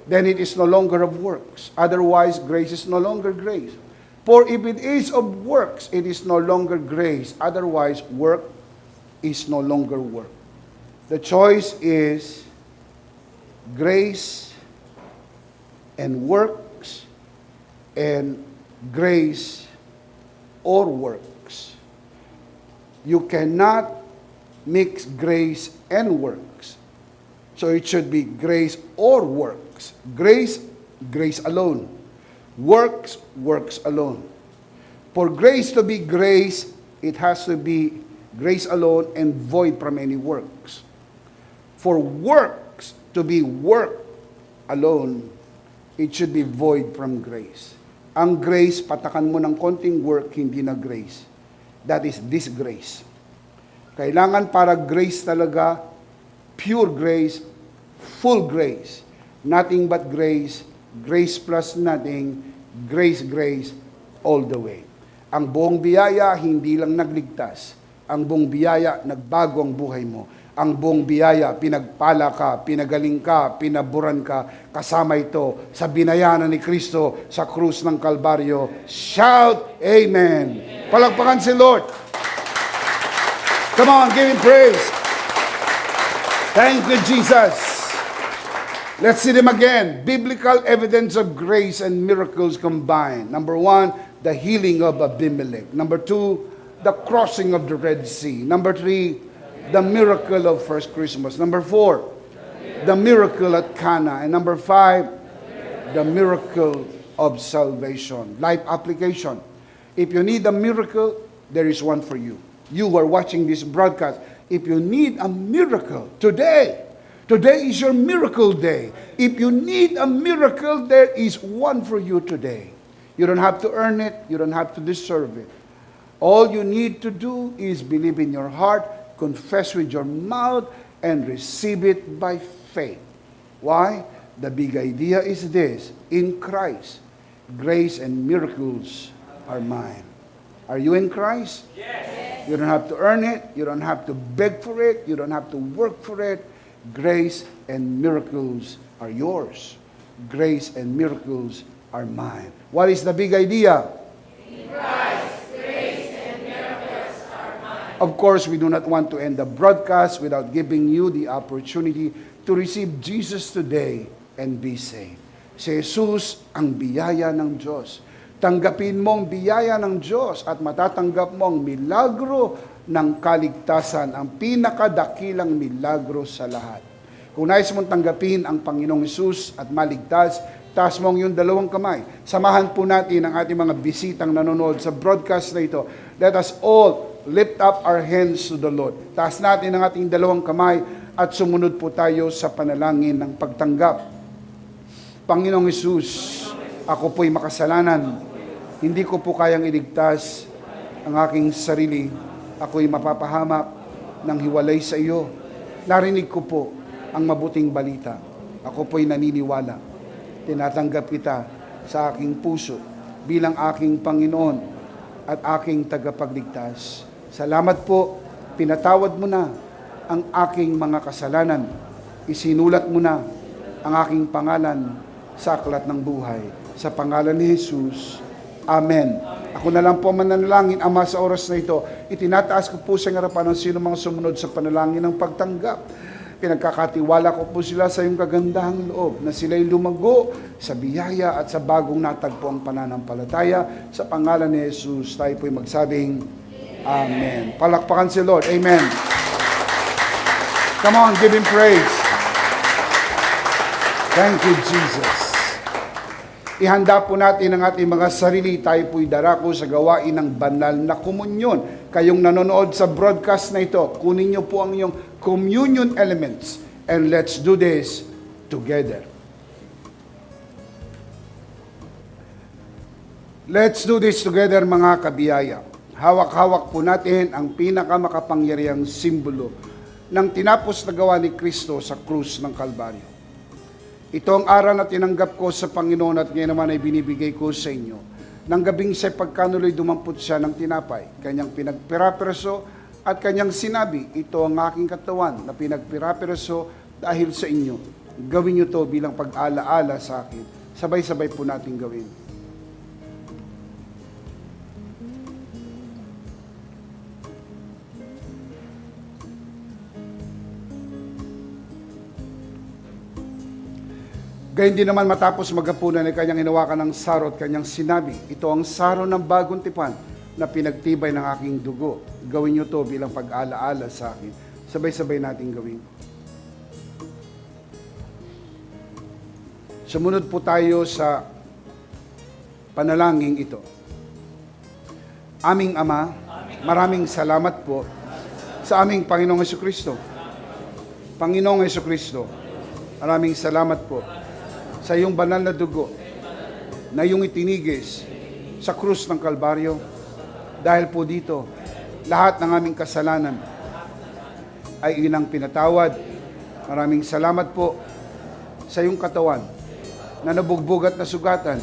then it is no longer of works. Otherwise, grace is no longer grace. For if it is of works, it is no longer grace. Otherwise, work is no longer work. The choice is grace and works, and grace or works. You cannot mix grace and works. So it should be grace or works. Grace, grace alone. Works, works alone. For grace to be grace, it has to be grace alone and void from any works. For works to be work alone, it should be void from grace. Ang grace, patakan mo ng konting work, hindi na grace. That is disgrace. Kailangan para grace talaga, pure grace, full grace. Nothing but grace, grace plus nothing, grace, grace, all the way. Ang buong biyaya, hindi lang nagligtas. Ang buong biyaya, nagbago ang buhay mo. Ang buong biyaya, pinagpala ka, pinagaling ka, pinaburan ka, kasama ito sa binayanan ni Kristo sa krus ng Kalbaryo. Shout, Amen. Palakpakan si Lord. Come on, give Him praise. Thank you, Jesus. Let's see them again. Biblical evidence of grace and miracles combined. Number 1, the healing of Abimelech. Number 2, the crossing of the Red Sea. Number 3, the miracle of first Christmas. Number 4, the miracle at Cana. And number 5, the miracle of salvation. Life application. If you need a miracle, there is one for you. You who are watching this broadcast, if you need a miracle today is your miracle day. If you need a miracle, there is one for you today. You don't have to earn it. You don't have to deserve it. All you need to do is believe in your heart, confess with your mouth, and receive it by faith. Why? The big idea is this: in Christ, grace and miracles are mine. Are you in Christ? Yes. You don't have to earn it. You don't have to beg for it. You don't have to work for it. Grace and miracles are yours. Grace and miracles are mine. What is the big idea? In Christ, grace and miracles are mine. Of course, we do not want to end the broadcast without giving you the opportunity to receive Jesus today and be saved. Si Jesus ang biyaya ng Diyos. Tanggapin mo ang biyaya ng Diyos at matatanggap mo ang milagro ng kaligtasan, ang pinakadakilang milagro sa lahat. Kung nais mong tanggapin ang Panginoong Hesus at maligtas, taas mo ang iyong dalawang kamay. Samahan po natin ang ating mga bisitang nanonood sa broadcast na ito. Let us all lift up our hands to the Lord. Taas natin ang ating dalawang kamay at sumunod po tayo sa panalangin ng pagtanggap. Panginoong Hesus, ako po'y makasalanan. Hindi ko po kayang iligtas ang aking sarili. Ako'y mapapahamak ng hiwalay sa iyo. Narinig ko po ang mabuting balita. Ako po'y naniniwala. Tinatanggap kita sa aking puso bilang aking Panginoon at aking tagapagligtas. Salamat po, pinatawad mo na ang aking mga kasalanan. Isinulat mo na ang aking pangalan sa aklat ng buhay. Sa pangalan ni Jesus, Amen. Ako na lang po mananalangin, Ama, sa oras na ito. Itinataas ko po sa harapan ng sino mga sumunod sa panalangin ng pagtanggap. Pinagkakatiwala ko po sila sa iyong kagandahang loob na sila'y lumago sa biyaya at sa bagong natagpo ang pananampalataya. Sa pangalan ni Jesus, tayo po'y magsabing Amen. Palakpakan si Lord. Amen. Come on, give Him praise. Thank you, Jesus. Ihanda po natin ang ating mga sarili. Tayo po'y darako sa gawain ng banal na komunyon. Kayong nanonood sa broadcast na ito, kunin niyo po ang iyong communion elements and let's do this together. Let's do this together, mga kabiyaya. Hawak-hawak po natin ang pinakamakapangyarihang simbolo ng tinapos na gawa ni Kristo sa krus ng Kalbaryo. Ito ang aral na tinanggap ko sa Panginoon at ngayon naman ay binibigay ko sa inyo. Nang gabing siya pagkanuloy dumampot siya ng tinapay, kanyang pinagpirapreso at kanyang sinabi, ito ang aking katawan na pinagpirapreso dahil sa inyo. Gawin niyo to bilang pag-alaala sa akin. Sabay-sabay po natin gawin. Gayun din naman matapos maghapunan ay kanyang hinawakan ng saro at kanyang sinabi, ito ang saro ng bagong tipan na pinagtibay ng aking dugo. Gawin niyo to bilang pag-alaala sa akin. Sabay-sabay natin gawin. Sumunod po tayo sa panalangin ito. Aming Ama, maraming salamat po sa aming Panginoong Jesucristo. Panginoong Jesucristo, maraming salamat po sa iyong banal na dugo na iyong itinigis sa krus ng Kalbaryo. Dahil po dito, lahat ng aming kasalanan ay inang pinatawad. Maraming salamat po sa iyong katawan na nabugbog at nasugatan.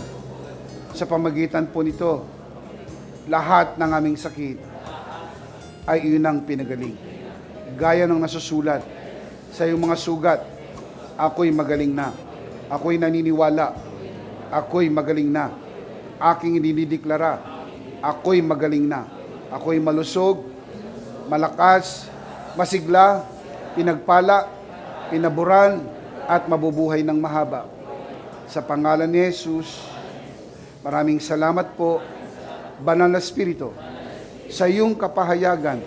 Sa pamagitan po nito, lahat ng aming sakit ay inang pinagaling. Gaya ng nasusulat sa iyong mga sugat, ako'y magaling na. Ako'y naniniwala. Ako'y magaling na. Aking dinideklara. Ako'y magaling na. Ako'y malusog, malakas, masigla, pinagpala, pinaburan, at mabubuhay ng mahaba. Sa pangalan ni Jesus, maraming salamat po, Banal na Espiritu, sa iyong kapahayagan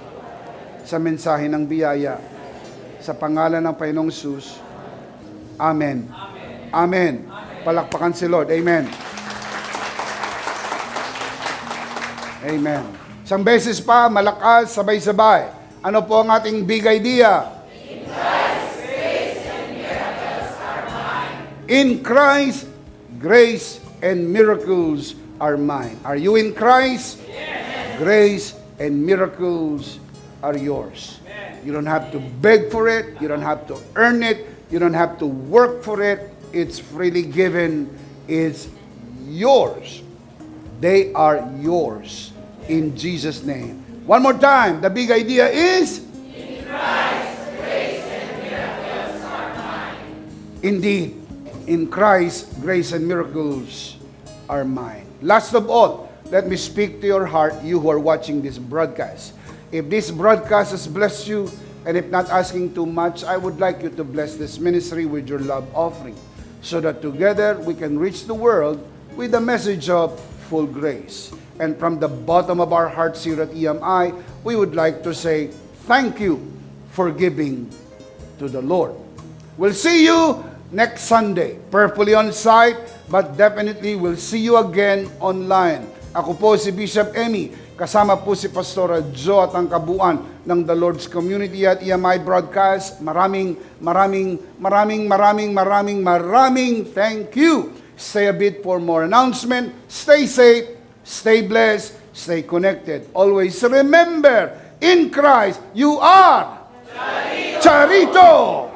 sa mensahe ng biyaya. Sa pangalan ng Panginoong Jesus, Amen. Amen. Palakpakan si Lord. Amen. Amen. Isang beses pa, malakas, sabay-sabay. Ano po ang ating big idea? In Christ, grace and miracles are mine. In Christ, grace and miracles are mine. Are you in Christ? Yes. Grace and miracles are yours. You don't have to beg for it. You don't have to earn it. You don't have to work for it. It's freely given. It's yours. They are yours in Jesus' name. One more time. The big idea is, In Christ, grace and miracles are mine. indeed, in Christ, grace and miracles are mine. Last of all, let me speak to your heart, you who are watching this broadcast. If this broadcast has blessed you, and if not asking too much, I would like you to bless this ministry with your love offering, so that together we can reach the world with the message of full grace. And from the bottom of our hearts here at EMI, we would like to say thank you for giving to the Lord. We'll see you next Sunday, prayerfully on site, but definitely we'll see you again online. Ako po si Bishop Emmy, kasama po si Pastora Jo at ang kabuuan ng The Lord's Community at EMI Broadcast. Maraming thank you. Stay a bit for more announcement. Stay safe Stay blessed, stay connected. Always remember, in Christ, you are Charito!